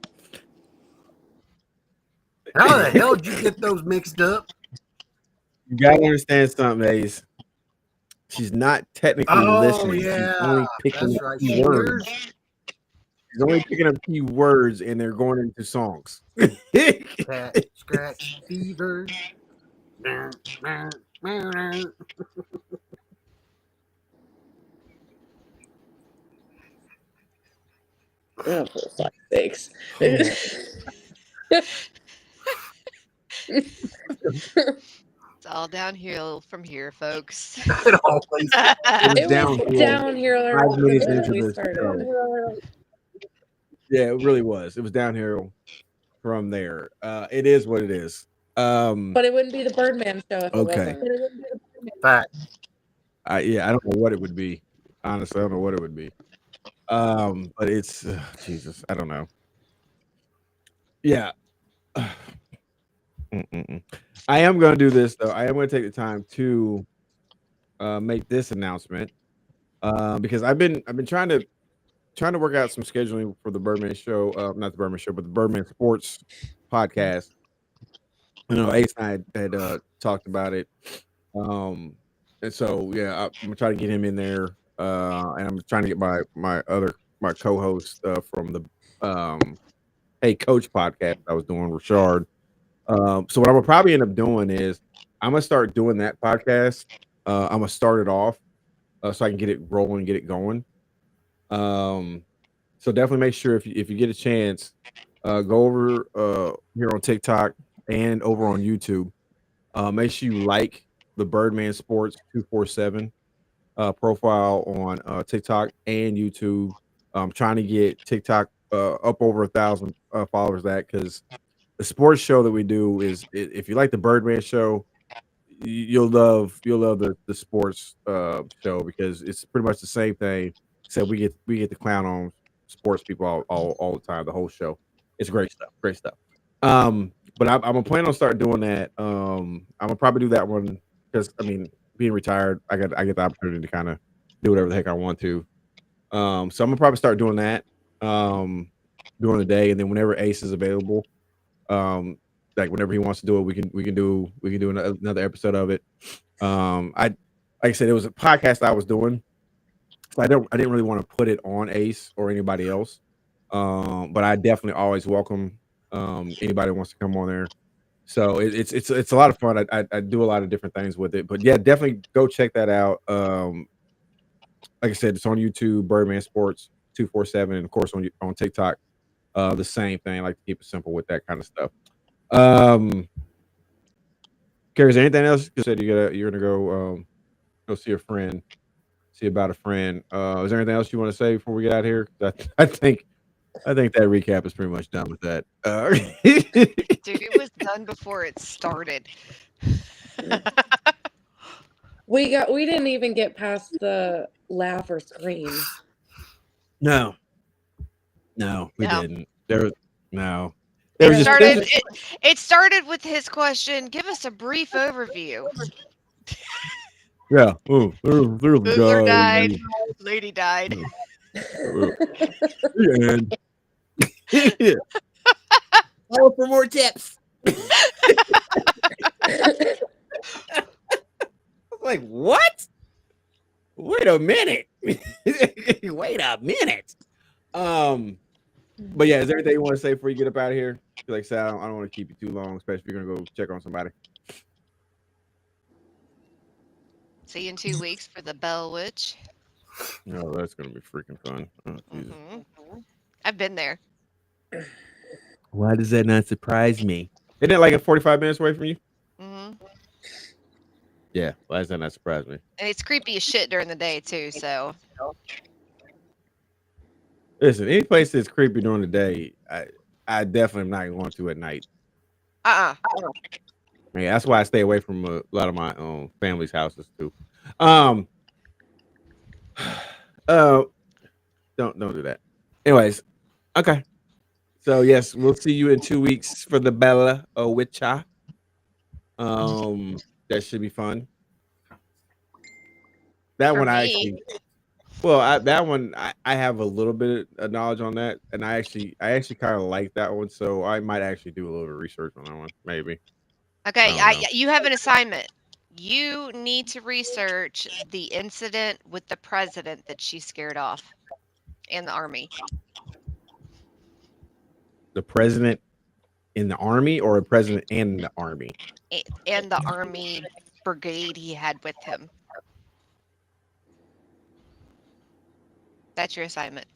How the hell did you get those mixed up? You gotta understand something, Ace. She's not technically listening. Yeah, She's only picking that's up right. key words. She's only picking up key words, and they're going into songs. Cat Scratch Fever. Oh, for fuck's sakes. It's all downhill from here, folks. It always It was downhill. downhill 5 minutes the minute into we this started. Yeah, it really was. It was downhill from there. It is what it is. But it wouldn't be the Birdman show if Okay. it wasn't. fact. I don't know what it would be. Honestly, I don't know what it would be. But it's Jesus. I don't know. Yeah. I am going to do this though. I am going to take the time to make this announcement because I've been trying to work out some scheduling for the Birdman Show. Not the Birdman Show, but the Birdman Sports podcast. You know, Ace and I had talked about it. And so yeah, I'm gonna try to get him in there. And I'm trying to get my co-host from the Hey Coach podcast I was doing, Rashard. So what I'm gonna probably end up doing is I'm gonna start doing that podcast. I'm gonna start it off so I can get it rolling, get it going. So definitely make sure if you get a chance, go over here on TikTok and over on YouTube. Make sure you like the Birdman Sports 247 profile on TikTok and YouTube. I'm trying to get TikTok up over 1,000 followers. That because the sports show that we do is if you like the Birdman Show, you'll love the sports show because it's pretty much the same thing. Except we get to clown on sports people all the time. The whole show, it's great stuff. But I'm gonna plan on start doing that. I'm gonna probably do that one because I mean, being retired, I get the opportunity to kind of do whatever the heck I want to. So I'm gonna probably start doing that during the day, and then whenever Ace is available, like whenever he wants to do it, we can do another episode of it. Like I said, it was a podcast I was doing, So I didn't really want to put it on Ace or anybody else. But I definitely always welcome anybody who wants to come on there. So it's a lot of fun. I do a lot of different things with it. But yeah, definitely go check that out. Like I said, it's on YouTube, Birdman Sports 247, and of course on TikTok. The same thing. I like to keep it simple with that kind of stuff. Carrie, is there anything else? You said you're gonna go see a friend, see about a friend. Is there anything else you want to say before we get out of here? I think that recap is pretty much done with that. Dude, it was done before it started. We didn't even get past the laugh or scream. No, we No. didn't. No. There was It started with his question. Give us a brief overview. yeah. Oh, there's a Fiddler guy. died. Lady died. And yeah. Oh, for more tips. Like, what? Wait a minute. Wait a minute. But yeah, is there anything you want to say before you get up out of here? Like I said, I don't want to keep you too long, especially if you're gonna go check on somebody. See you in 2 weeks for the Bell Witch. No, that's gonna be freaking fun. Oh, Jesus. I've been there. Why does that not surprise me? Isn't it like a 45 minutes away from you? Yeah, why does that not surprise me? And it's creepy as shit during the day too. So Listen, any place that's creepy during the day, I definitely am not going to at night. Yeah, that's why I stay away from a lot of my family's houses too. Don't do that. Anyways, okay. So yes, we'll see you in 2 weeks for the Bella Witcha. That should be fun. That For one I me. actually, well, that one I have a little bit of knowledge on that, and I actually kind of like that one, so I might actually do a little bit of research on that one, maybe. Okay, I don't know. you have an assignment. You need to research the incident with the president that she scared off and the army. The president in the army, or a president and the army? And the army brigade he had with him. That's your assignment.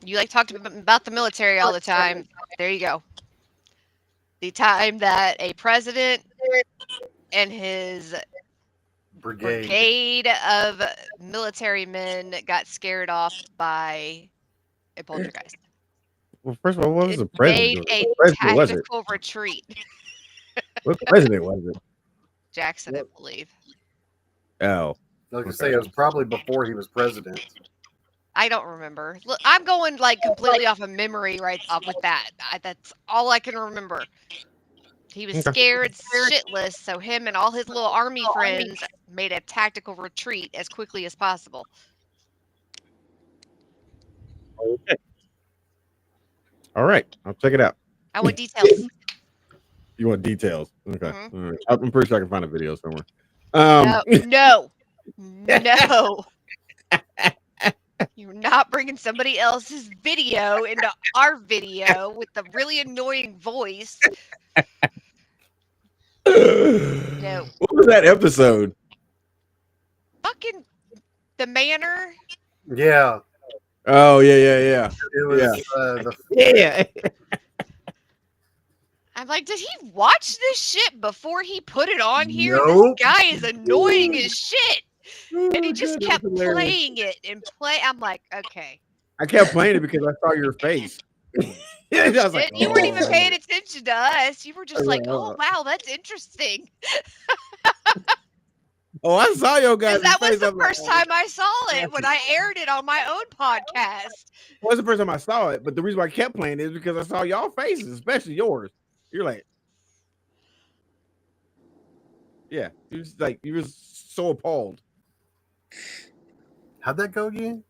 You like talk about the military all the time. There you go. The time that a president and his brigade of military men got scared off by a poltergeist. Well, first of all, what was the It president made doing? a What president was it? tactical retreat. What president was it? Jackson, I believe. Oh, I was gonna say it was probably before he was president. I don't remember. Look, I'm going like completely off of memory right off with that. That's all I can remember. He was scared shitless, so him and all his little army friends made a tactical retreat as quickly as possible. okay. All right, I'll check it out. I want details. You want details? Okay. Mhm. All right. I'm pretty sure I can find a video somewhere. No. You're not bringing somebody else's video into our video with the really annoying voice. No. What was that episode? Fucking the manor. Yeah. Oh yeah. It was Yeah. I'm like, did he watch this shit before he put it on here? Nope. This guy is annoying as shit. And he Oh, just God, kept that's hilarious. playing it and play. I'm like, okay. I kept playing it because I saw your face. I was like, You weren't even oh. paying attention to us. You were just like, oh, Oh. wow, that's interesting. Oh, I saw your guys' Because that was face. the I'm like, first time I saw it when I aired it on my own podcast. Well, that's the first time I saw it, but the reason why I kept playing it is because I saw y'all faces, especially yours. You're like, yeah, you were so appalled. How'd that go again?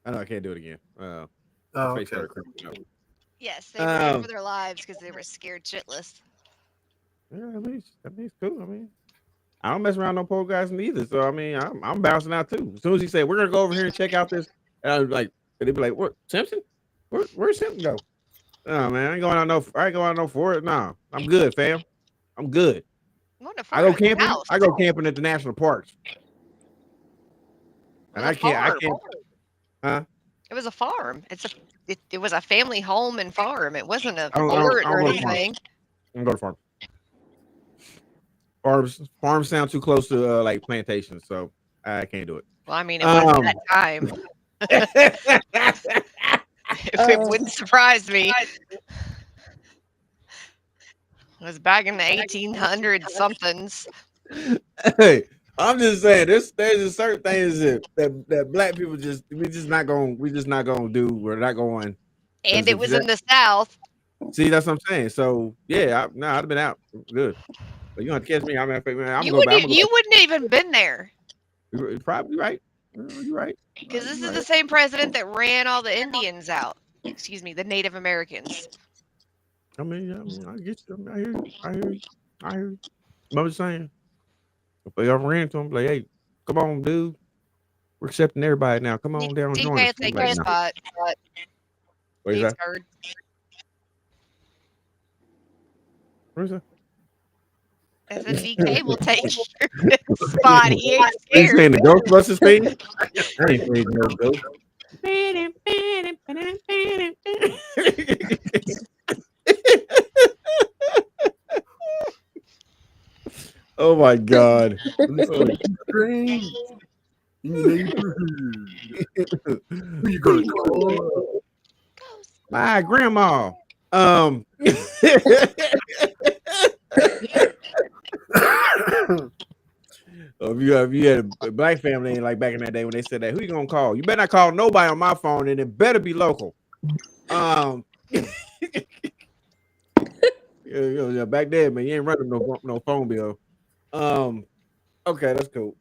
I know I can't do it again. Oh, My face okay. started creeping up. Yes, they ran for their lives because they were scared shitless. Yeah, at least cool. I mean, I don't mess around no pole guys neither. So I mean, I'm bouncing out too. As soon as he said we're gonna go over here and check out this, and I was like, and they'd be like, "What, Simpson? Where's Simpson go?" Oh man, I ain't going out no. I ain't going out no for it. No, I'm good, fam. I'm good. What a I go farm camping. house. I go camping at the national parks, It and was a farm. Huh? It was a farm. It was a family home and farm. It wasn't a I don't fort I or don't go to farm. anything. I don't go to farm. Farms sound too close to like plantations, so I can't do it. Well, I mean, it was at that time. It wouldn't surprise me. It was back in the 1800 somethings. Hey, I'm just saying there's a certain things that black people we just not gonna do. We're not going. And it was in the South. See, that's what I'm saying. So yeah, I'd have been out. Good. But you don't have to catch me. You wouldn't have even been there. You're probably right. You're right. Because this is the same president that ran all the Indians out. Excuse me, the Native Americans. I mean, I get you. I hear you. I'm just saying. If they ever ran to him, like, hey, come on, dude. We're accepting everybody now. Come on down and join us. Take your spot. What is that? What is that? As a DK will take your spot. He ain't Are you scared. saying the Ghostbusters thing? I ain't saying no ghost. Oh my God. Strange neighborhood. Who you gonna call? My grandma. If you had a black family like back in that day when they said that, who you gonna call? You better not call nobody on my phone, and it better be local. Yeah, back then, man, you ain't running no phone bill. Okay, that's cool.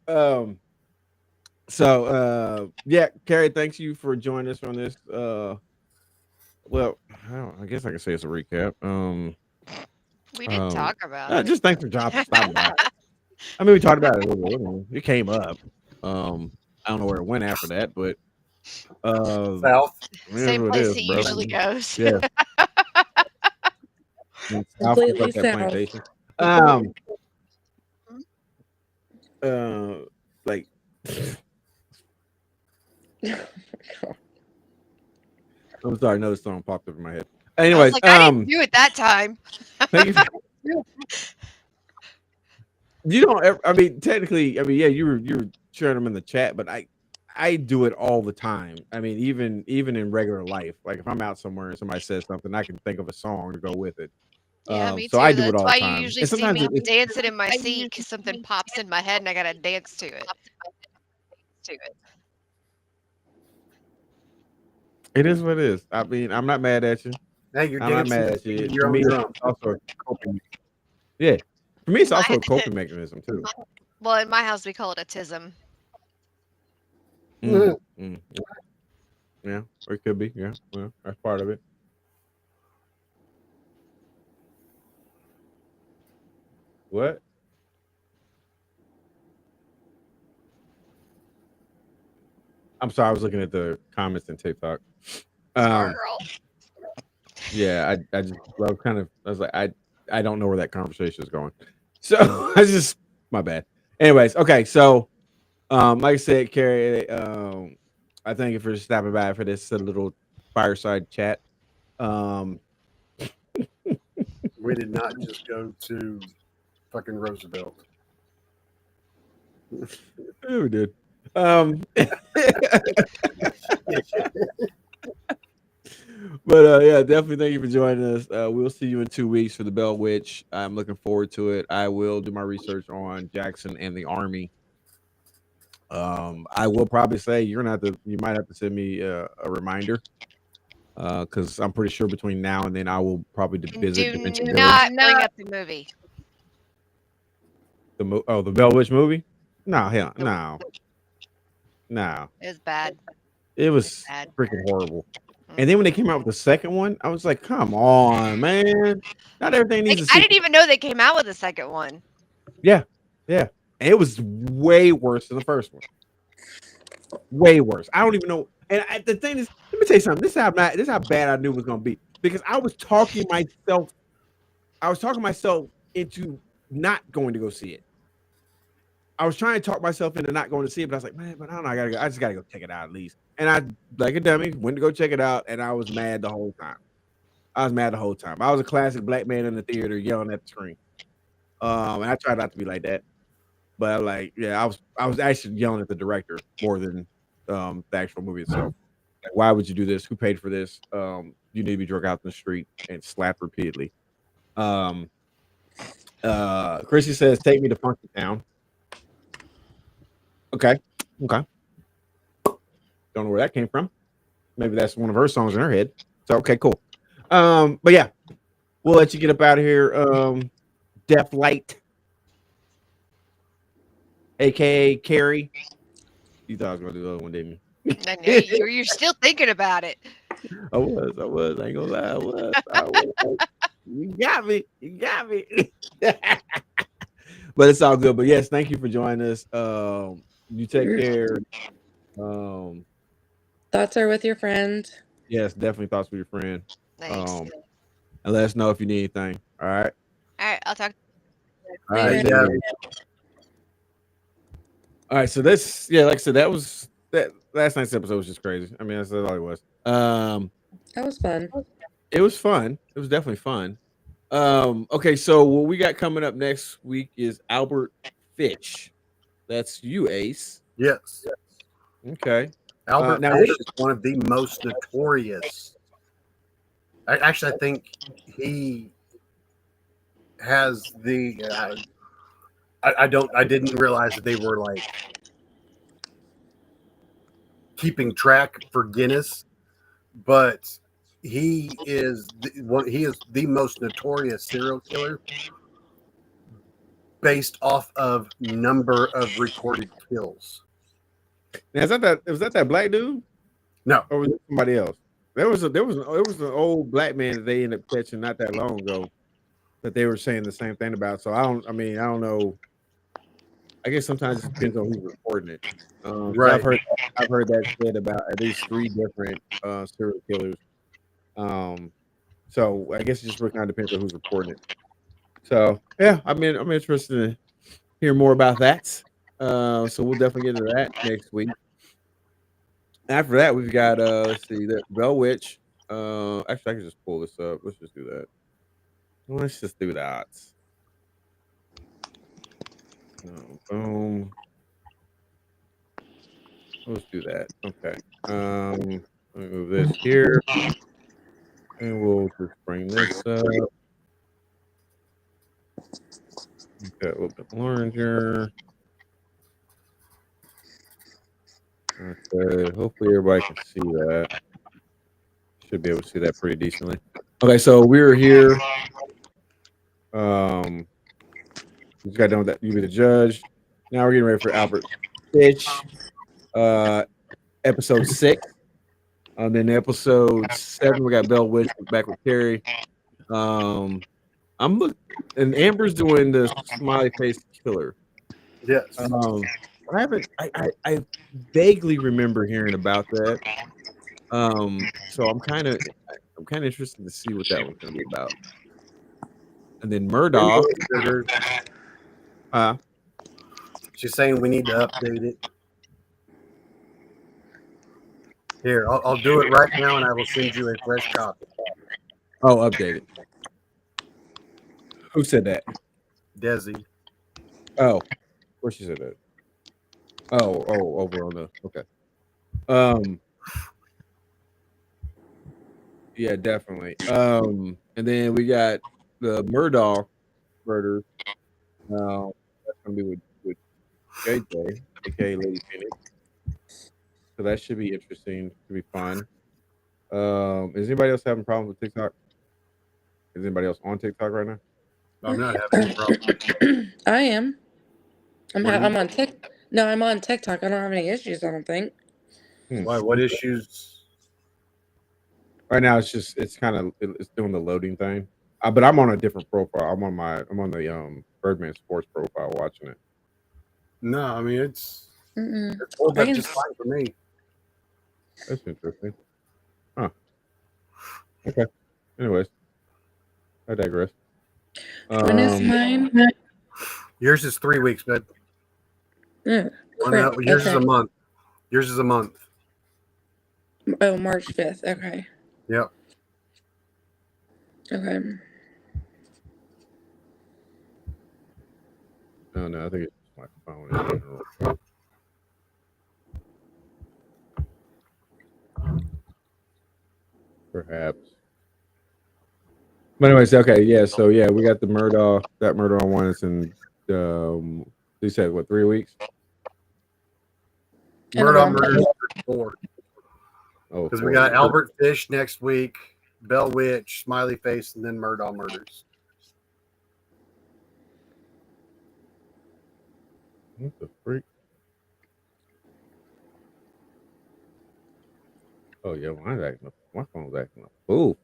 Yeah, Carrie, thanks you for joining us on this. Well, I guess I can say it's a recap. We didn't talk about it. Just thanks for stopping by. I mean, we talked about it a little bit. It came up. I don't know where it went after that, but South. Same place he usually goes. Yeah. Completely south. Plantation. Like. I'm sorry, another song popped up in my head. Anyways, I didn't do it that time. You don't ever, I mean, technically, yeah, you were sharing them in the chat, but I do it all the time. I mean, even in regular life, like if I'm out somewhere and somebody says something, I can think of a song to go with it. Yeah, me too. So I do it all the That's time. why you usually see me dancing in my seat because something pops in my head and I gotta dance to it. It is what it is. I mean, I'm not mad at you. Hey, you're I'm not dancing mad at you. you're For me, on it's also a coping. Yeah, for me, it's also a coping mechanism too. Well, in my house, we call it a tism. Yeah, or it could be. Yeah, well, that's part of it. What? I'm sorry, I was looking at the comments in TikTok. Yeah, I just I was like, I don't know where that conversation is going. So I just my bad. Anyways, okay, so like I said, Carrie, I thank you for stopping by for this little fireside chat. We did not just go to fucking Roosevelt. Yeah, we did. But yeah, definitely thank you for joining us. We'll see you in 2 weeks for the Bell Witch. I'm looking forward to it. I will do my research on Jackson and the Army. I will probably say you might have to send me a reminder. Because I'm pretty sure between now and then I will probably visit Dimension Do Village. not bring up the movie. The Bell Witch movie? No, hell, no. It was bad. It was freaking horrible. And then when they came out with the second one, I was like, come on, man. Not everything needs a sequel. I didn't even know they came out with a second one. Yeah. And it was way worse than the first one. Way worse. I don't even know. And the thing is, let me tell you something. This is how bad I knew it was gonna be because I was talking myself into not going to go see it. I was trying to talk myself into not going to see it, but I was like, man, but I don't know. I just gotta go check it out at least. And I, like a dummy, went to go check it out, and I was mad the whole time. I was mad the whole time. I was a classic black man in the theater yelling at the screen. And I tried not to be like that, but like, yeah, I was actually yelling at the director more than the actual movie itself. Like, why would you do this? Who paid for this? You need to be drug out in the street and slapped repeatedly. Chrissy says, "Take me to Funky Town." Okay. Don't know where that came from. Maybe that's one of her songs in her head. So okay, cool. But yeah, we'll let you get up out of here. Deaf Light, aka Carrie. You thought I was gonna do the other one, didn't you? I know you're still thinking about it. I was. I ain't gonna lie. I was. You got me. But it's all good. But yes, thank you for joining us. You take care. Thoughts are with your friend. Yes, definitely thoughts with your friend. Thanks. And let us know if you need anything. All right. All right, I'll talk. All right. Yeah. All right. So this, yeah, like I said, that last night's episode was just crazy. I mean, that's all it was. That was fun. It was fun. It was definitely fun. Okay, so what we got coming up next week is Albert Fish. That's you, Ace. Yes. Okay. Albert now Fish what- is one of the most notorious. I think he has the. I didn't realize that they were like keeping track for Guinness, but he is the most notorious serial killer based off of number of recorded kills. Now, was that black dude? No, Or was it somebody else? There was an old black man that they ended up catching not that long ago that they were saying the same thing about. So I don't know. I guess sometimes it depends on who's reporting it. Right. I've heard that said about at least 3 different serial killers. So I guess it just kind of depends on who's reporting it. So yeah, I'm interested to hear more about that. So we'll definitely get into that next week. After that, we've got let's see, that Bell Witch. Actually, I can just pull this up. Let's just do that. Let's just do that. Boom. Let's do that. Okay. Let me move this here, and we'll just bring this up. Got a little bit larger. Okay. Hopefully, everybody can see that. Should be able to see that pretty decently. Okay, so we're here. We just got done with that. You be the judge. Now we're getting ready for Albert Fish. Episode 6. Then episode 7, we got Bell Witch back with Terry. I'm looking, and Amber's doing the smiley face killer. yes. I haven't. I vaguely remember hearing about that. So I'm kind of interested to see what that one's gonna be about. And then Murdoch. She's saying we need to update it. Here, I'll do it right now, and I will send you a fresh copy. Oh, updated. Who said that? Desi. Oh, where she said that? Oh, over on the okay. Yeah, definitely. And then we got the Murdoch murder. That's gonna be with JJ, aka Lady Phoenix. So that should be interesting. Should be fun. Is anybody else having problems with TikTok? Is anybody else on TikTok right now? I'm not having a problem. I am. I'm What do you- on Tik. No, I'm on TikTok. I don't have any issues. I don't think. Why? What issues? Right now, it's doing the loading thing. But I'm on a different profile. I'm on the Birdman Sports profile watching it. No, I mean it's Mm-mm. holds I up can. just fine for me. That's interesting. Huh. Okay. Anyways, I digress. When is mine? Yours is 3 weeks, bud. Oh, Oh, crap. no, yours is Okay. a month. Yours is a month. Oh, March 5th. Okay. Yep. Okay. Oh no, I think it's just my phone in general. Perhaps. But anyways, okay, yeah. So yeah, we got the Murdoch. That Murdoch one is in. You said what, 3 weeks? In a Murdoch month. Murders 4. Oh, Because we 4 got weeks. Albert Fish next week, Bell Witch, Smiley Face, and then Murdoch Murders. What the freak? Oh yeah, mine's acting up. My phone's acting up. Fool.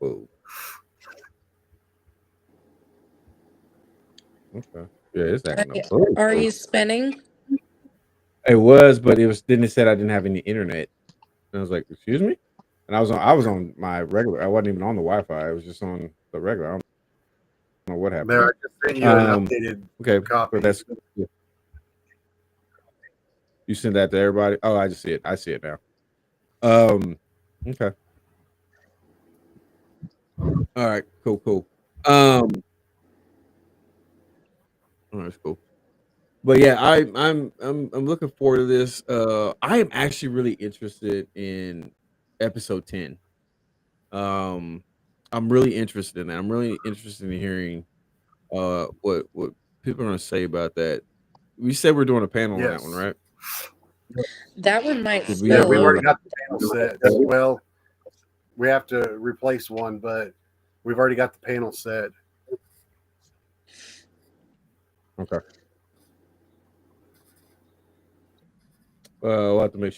Okay. Yeah, it's acting up. Are you spinning? It was, but it was. Then it said I didn't have any internet, and I was like, "Excuse me." And I was on my regular. I wasn't even on the Wi-Fi. I was just on the regular. I don't know what happened. There, I just sent you an updated Okay, copy. but that's you send that to everybody. Oh, I just see it. I see it now. Okay. All right. Cool. Oh, that's cool. But yeah, I'm looking forward to this. I am actually really interested in episode 10. Um, I'm really interested in that. I'm really interested in hearing what people are gonna say about that. We said we're doing a panel on that one, Yes. right? That one might Did we Yeah, have we've spill already over. got the panel set. Well, we have to replace one, but we've already got the panel set. Okay. I'll have to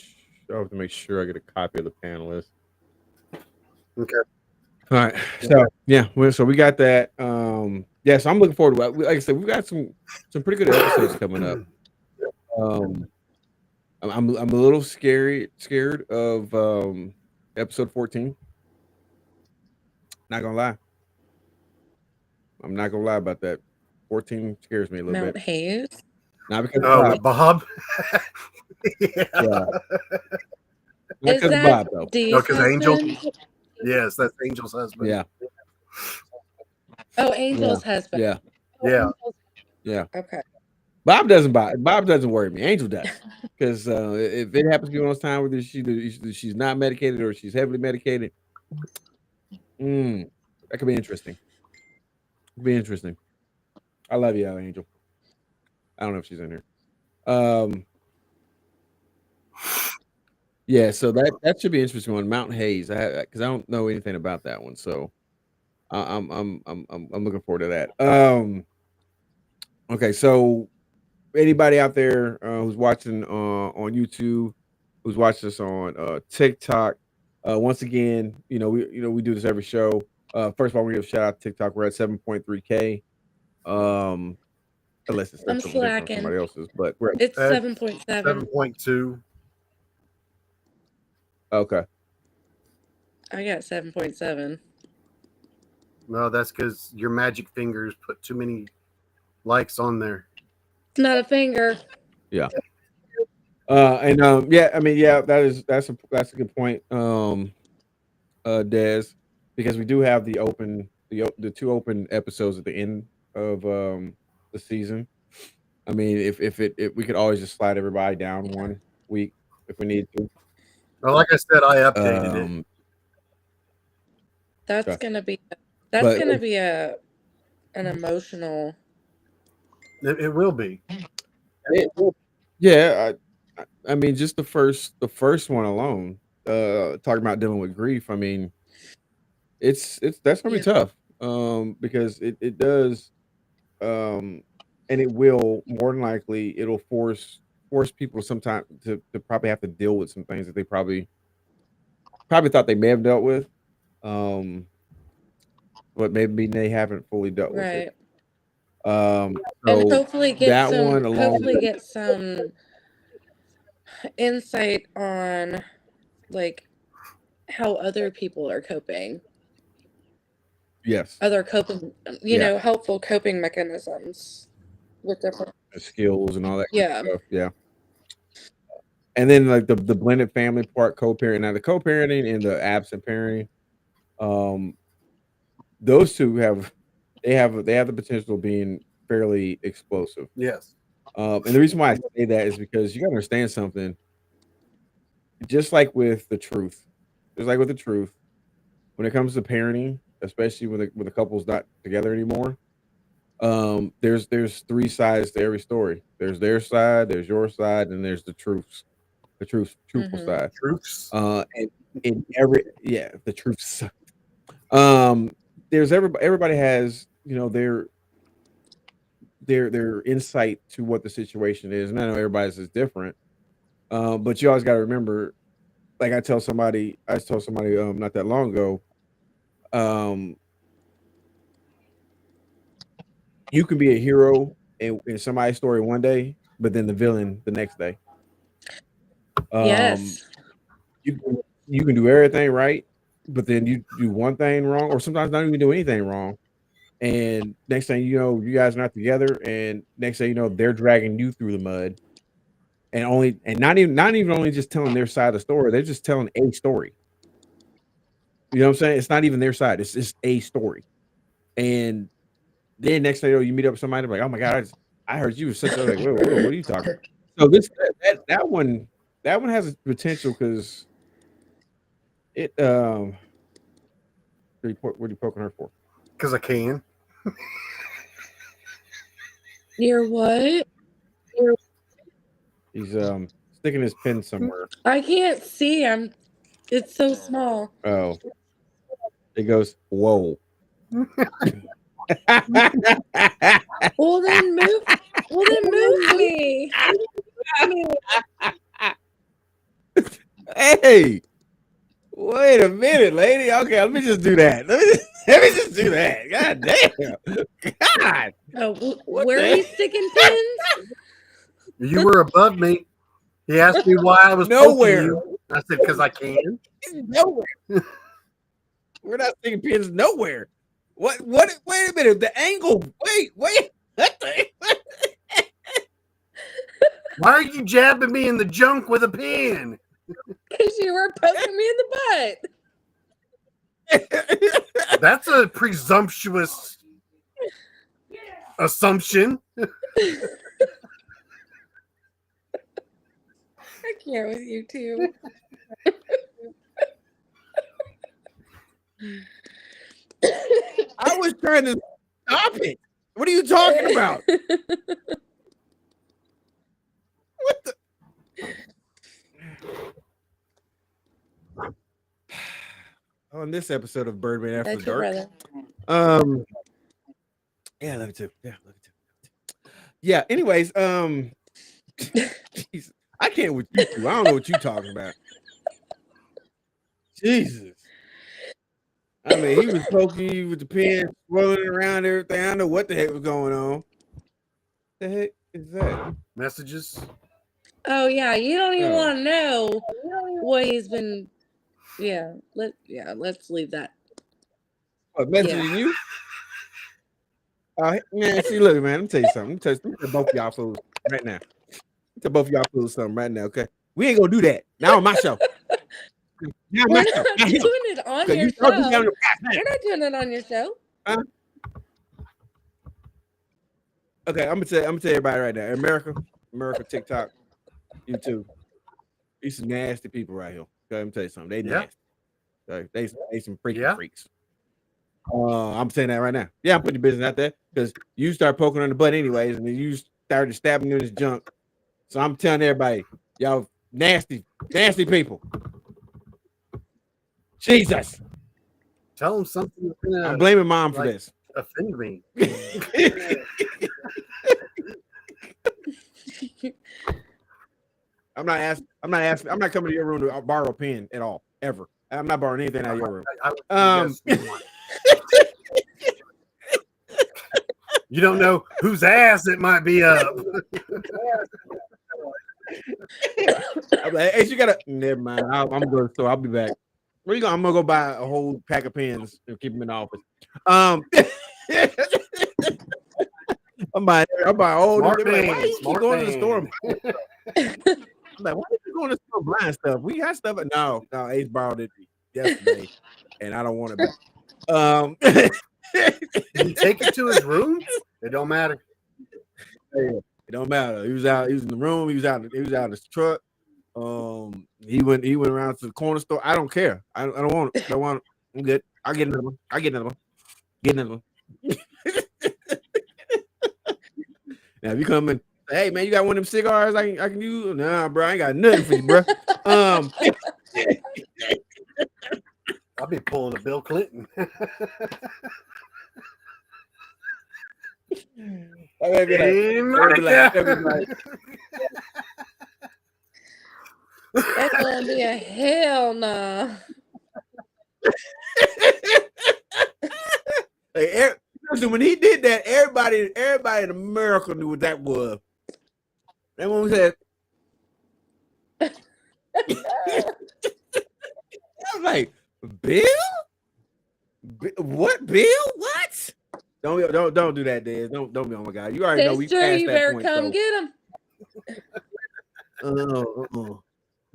I'll have to make sure I get a copy of the panelist. Okay. All right. So yeah, so we got that. Yeah, so I'm looking forward to it. Like I said, we've got some pretty good episodes coming up. Um, I'm a little scared of episode 14. Not gonna lie. I'm not gonna lie about that. 14 scares me a little Mount bit. Hayes. Not because of Oh, Bob. with Bob. Yeah. Not Is because of that Bob though. No, Dee's because Angel. husband? Yes, that's Angel's husband. Yeah. Oh, Angel's husband. Yeah. Yeah. Yeah. Okay. Bob doesn't worry me. Angel does. Because if it happens to be on those time where she's not medicated or she's heavily medicated, that could be interesting. Could be interesting. I love you, Angel. I don't know if she's in here. Yeah, so that should be interesting one. Mountain Hayes. Because I don't know anything about that one, so I'm looking forward to that. Okay, so anybody out there who's watching on YouTube, who's watching us on TikTok, once again, we do this every show. First of all, we give a shout out to TikTok. We're at 7.3K. Unless it says I'm something different on slacking. somebody else's, but we're It's At 7.7. 7.2. okay. I got 7.7. No, that's because your magic fingers put too many likes on there. It's not a finger. Yeah. Yeah, I mean, yeah, that's a good point. Des, because we do have the two open episodes at the end of the season. I mean, if we could always just slide everybody down one week if we need to. Well, like I said, I updated it. That's Okay. gonna be But- an emotional. It will be. Yeah, I mean, just the first one alone, talking about dealing with grief. I mean, that's gonna be tough, because it does, and it will more than likely it'll force people sometimes to probably have to deal with some things that they probably thought they may have dealt with, but maybe they haven't fully dealt with it. And So hopefully that one along with get some insight on like how other people are coping. yes, Other coping, yeah, helpful coping mechanisms with different. the skills and all that Yeah. stuff. Yeah. And then like the blended family part, co-parent. Now the co-parenting and the absent parenting, um, those two have the potential of being fairly explosive. Yes. And the reason why I say that is because you gotta understand something. Just like with the truth, just like with the truth, when it comes to parenting, especially when the couple's not together anymore, there's three sides to every story. There's their side, there's your side, and there's truthful Mhm. side. Truths. And in every the truths. Um, there's everybody has their insight to what the situation is, and I know everybody's is different. But you always got to remember, like I told somebody not that long ago, um, you can be a hero in somebody's story one day, but then the villain the next day. Um, Yes. you can do everything right, but then you do one thing wrong, or sometimes not even do anything wrong. And next thing you know, you guys are not together, and next thing you know, they're dragging you through the mud, and not even only just telling their side of the story, they're just telling a story. You know what I'm saying? It's not even their side; it's just a story. And then next thing you know, you meet up with somebody like, "Oh my god, I heard you were such a like, whoa, what are you talking about?" So that one has a potential because it what are you poking her for? Because I can. You're what? He's sticking his pen somewhere. I can't see. It's so small. Oh, it goes, whoa. Well then move me. Hey, wait a minute, lady. Okay, let me just do that. Let me just do that. God damn. God. Oh, What where are the you sticking pins? You were above me. He asked me why I was poking Nowhere. you. I said, because I can. Nowhere. We're not sticking pins nowhere. What? Wait a minute. The angle. Wait. What the? Why are you jabbing me in the junk with a pen? Because you were poking me in the butt. That's a presumptuous assumption. I can't with you too. I was trying to stop it. What are you talking about? What the? On this episode of Birdman After That's your Dark. brother. Yeah, love it too. Yeah, love it too. Yeah, anyways, Jesus, I can't with you two. I don't know what you're talking about. Jesus. I mean, he was poking you with the pen, swirling around everything. I don't know what the heck was going on. The heck is that? Messages. Oh yeah, you don't even Oh. want to know what he's been. Yeah, let's leave that. What, messaging you? Man, see, look, man, let me tell you something. Let me tell both of y'all fools right now. Let me tell both of y'all fools something right now, okay? We ain't gonna do that. Now on my show. Now on We're my not show. doing it on your show. We're not doing it on your show. Okay, I'm gonna tell everybody right now. America, TikTok, YouTube. These some nasty people right here. Okay, let me tell you something. They Yeah. nasty. Okay, they some freaking freaks. I'm saying that right now. Yeah, I'm putting your business out there because you start poking on the butt anyways, and then you started stabbing in his junk. So I'm telling everybody, y'all nasty people. Jesus. Tell him something that's gonna I'm blaming mom for like- this. offend me. I'm not coming to your room to borrow a pen at all, ever. I'm not borrowing anything out of your room. I would suggest you want. You don't know whose ass it might be up. I'm like, hey, you gotta. Never mind. I'm good. So I'll be back. Where you going? I'm gonna go buy a whole pack of pens and keep them in the office. I'm buying all Smart these. Like, why man, you keep smart going to the store? man. And buying stuff? I'm like, why you going to the store buying stuff? We got stuff. No, Ace borrowed it yesterday, and I don't want it back. Did he take it to his room? It don't matter. It don't matter. He was out. He was in the room. He was out. He was out in his truck. He went around to the corner store. I don't care. I don't want it. Don't want it. I'm good. I'll get another one. Get another one. Now if you come in, hey man, you got one of them cigars I can use? Nah, bro, I ain't got nothing for you, bro. I'll be pulling a Bill Clinton. They'll be like, That's gonna be a hell nah. Like, when he did that, everybody in America knew what that was. That one said, I was like, Bill? What, Bill? What? Don't do that, Dad. Don't be on my guy. You already know we passed you that better point. come So. get him.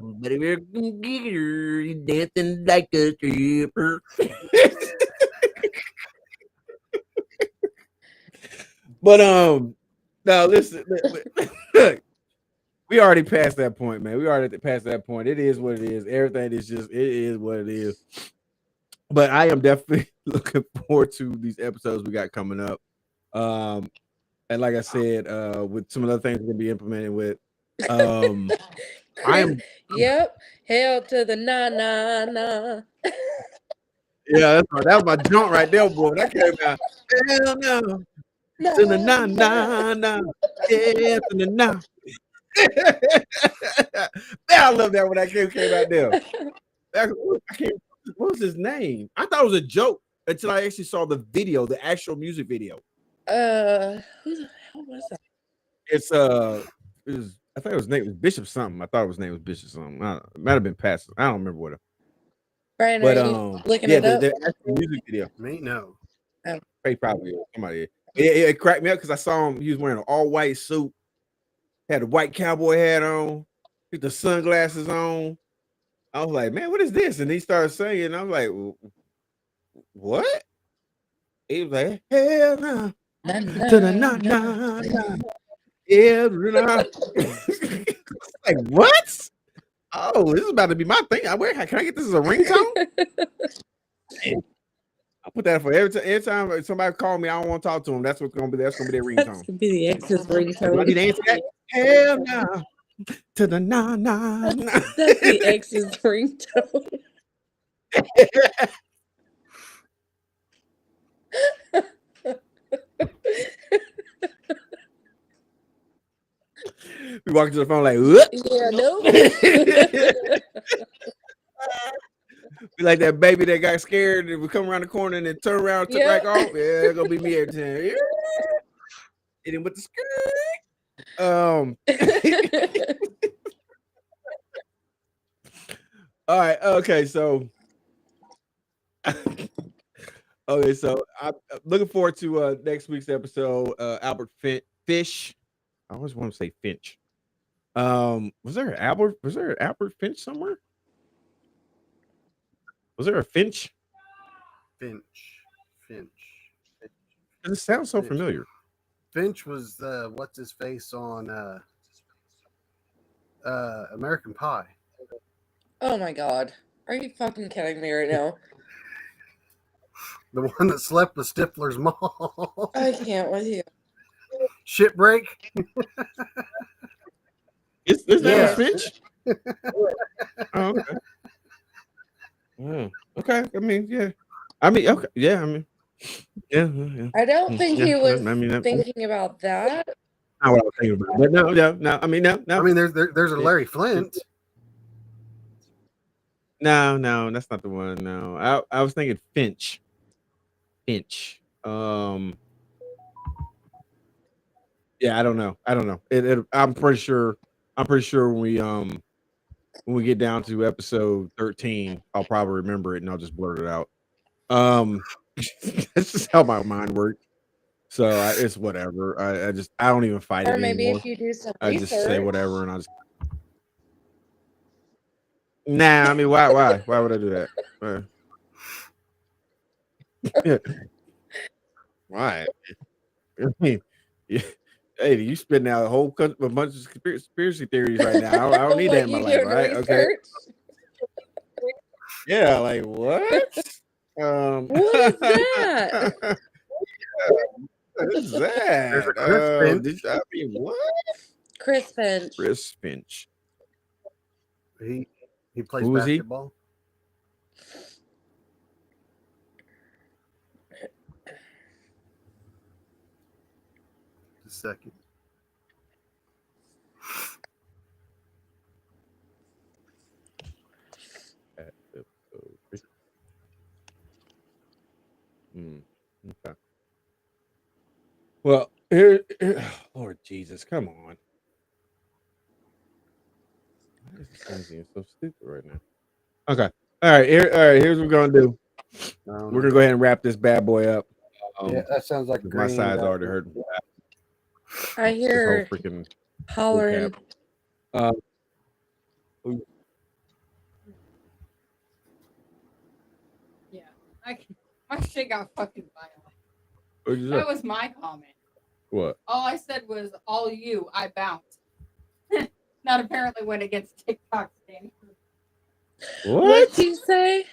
But if you're dancing like a stripper. But now listen, look, we already passed that point, man. We already passed that point. It is what it is. Everything is just it is what it is. But I am definitely looking forward to these episodes we got coming up. And like I said, with some of the things we're gonna be implementing with Yep. Hell to the nah. Yeah, that was my joint right there, boy. That came out. Hell no. To the nah. Yeah, to the nah. Man, I love that when that came out there. What was his name? I thought it was a joke until I actually saw the video, the actual music video. Who the hell was that? I thought his name was Bishop something. I thought his name was Bishop something. It might have been Pastor. I don't remember what. Brian, But are you looking yeah, it up? the actual music video. Me, no. He probably is. Somebody. It cracked me up because I saw him. He was wearing an all-white suit, had a white cowboy hat on, with the sunglasses on. I was like, man, what is this? And he started singing. And I was like, what? He was like, hell no. To the nah. Yeah, like what? Oh, this is about to be my thing. Can I get this as a ringtone? I put that for every time somebody call me, I don't want to talk to them. That's what's gonna be. That's gonna be their ringtone. That's gonna be the ex's Do I ringtone. need to answer that? Hell no. To the nah. That's the ex's ringtone. We walk to the phone like, what? Yeah, no. We like that baby that got scared and we come around the corner and then turn around and took right off. Yeah, it's gonna be me every time. Yeah. Hit him with the skirt. All right. Okay. So I'm looking forward to next week's episode. Albert Fish. I always want to say Finch. Was there an Albert Finch somewhere? Was there a Finch? Finch. It sounds so familiar. Finch was what's his face on American Pie. Oh my god. Are you fucking kidding me right now? The one that slept with Stifler's mom. I can't with you. Shipbreak. Is that a Finch? Oh, okay. Okay. I mean, yeah. Okay. Yeah. Yeah. I don't think he was thinking thinking about that. Not what I was thinking about. But no. I mean, no. I mean, there's a Larry Flint. No, that's not the one. No, I was thinking Finch. Yeah, I don't know. I'm pretty sure. When we get down to episode 13, I'll probably remember it and I'll just blurt it out. That's just how my mind works. So it's whatever. I don't even fight Or it maybe anymore. if you do some I just say research. whatever and I just. Nah, I mean, why would I do that? Why? I mean, yeah. Hey, you spitting out a whole a bunch of conspiracy theories right now. I don't need that What in my you life, doing right? Okay. research? Yeah, like what? What is that? What is There's a that? Chris Finch. I mean, what? Chris Finch. Chris Finch. He plays Who is he? basketball. Just a second. Okay. Well, here, Lord Jesus, come on. Why is this thing being so stupid right now? Okay. All right. Here's what we're gonna do. We're gonna go ahead and wrap this bad boy up. Yeah, that sounds like My green. side's already hurting. I This whole hear freaking hollering. recap. Yeah, my shit got fucking violent. What'd you say? That was my comment. What? All I said was, "All you, I bounce." Not apparently went against TikTok standards. What'd you say?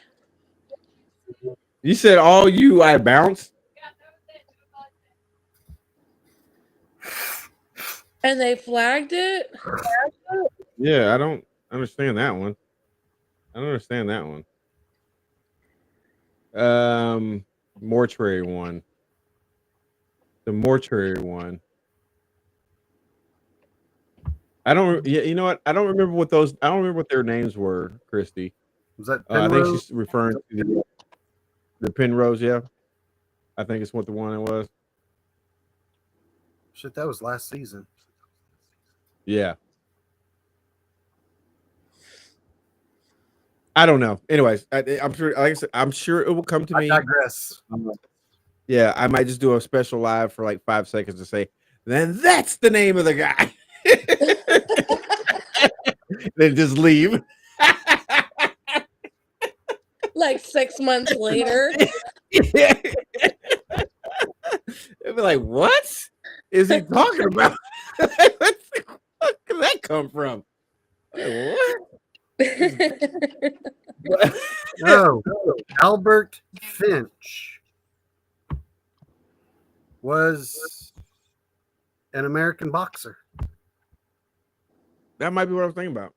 You said all you I bounce? Yeah, that was it. And they flagged it? Yeah, I don't understand that one. I don't understand that one. Mortuary one. The mortuary one. I don't. Yeah, you know what? I don't remember what those. I don't remember what their names were, Christy. Was that I think Penrose? she's referring to the Penrose. Yeah, I think it's what the one it was. Shit, that was last season. Yeah. I don't know. Anyways, I'm sure. Like I said, I'm sure it will come to me. I digress. Yeah, I might just do a special live for like 5 seconds to say, then that's the name of the guy. Then just leave. Like 6 months later. Yeah. They'd be like, what is he talking about? Where did that come from? Like, what? No, Albert Finch was an American boxer. That might be what I was thinking about.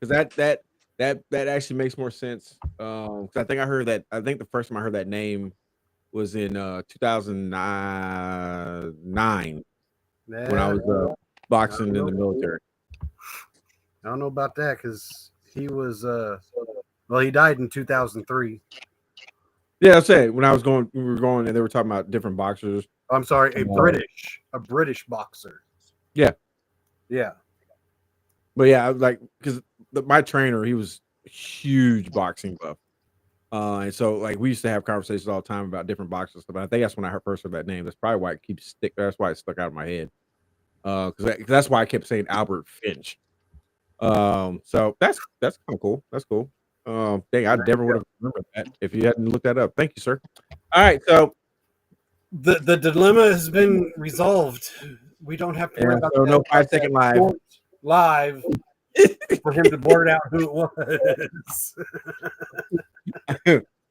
Because that actually makes more sense. 'Cause I think I heard that. I think the first time I heard that name was in 2009 when I was boxing in the military. I don't know about that because he was well, he died in 2003. Yeah, I'll say when we were going, and they were talking about different boxers. I'm sorry, a British boxer. Yeah. Yeah. But yeah, I was like, because my trainer, he was a huge boxing buff. And so like we used to have conversations all the time about different boxers stuff. But I think that's when I first heard that name. That's probably why that's why it stuck out of my head. Because that's why I kept saying Albert Finch. So that's kind of cool. That's cool. Dang, I never would have remembered that if you hadn't looked that up. Thank you, sir. All right, so The dilemma has been resolved. We don't have to worry about so that. no 5-second live for him to blurt out who it was.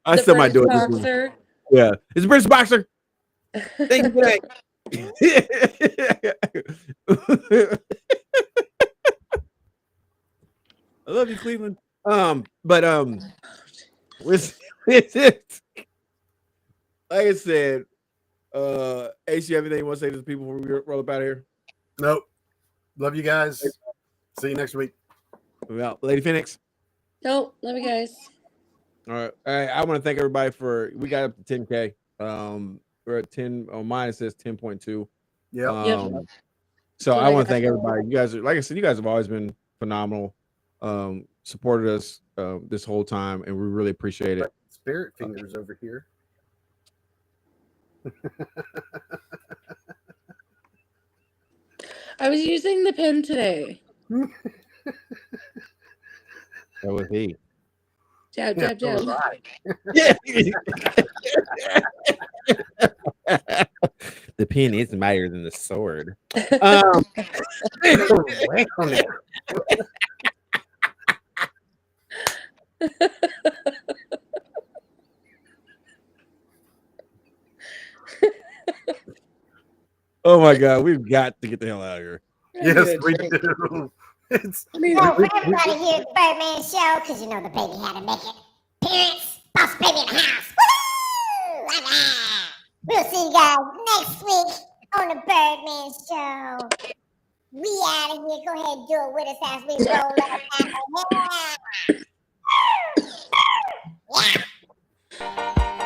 I The still might do it. British boxer. Yeah, it's a British boxer. Thank you for that. I love you, Cleveland. But with it, like I said, Ace, you have anything you want to say to the people before we roll up out of here? Nope. Love you guys. See you next week. Well, Lady Phoenix. Nope. Love you guys. All right. I want to thank everybody we got up to 10K. We're at 10. On mine it says 10.2. Yeah. So What I I want to got. thank everybody. You guys are, like I said, you guys have always been phenomenal. Supported us this whole time, and we really appreciate it. Spirit fingers over here. I was using the pen today. That was he. Jab, Yeah, jab, so was jab. I. The pen is mightier than the sword. Oh my God, we've got to get the hell out of here. I need Yes, a we drink. do. It's I need So a for everybody here at the Birdman Show, because you know the baby had to make an appearance. Boss baby in the house. Woo! Voila! We'll see you guys next week on the Birdman Show. We out of here. Go ahead and do it with us as we roll up out of here. Yeah.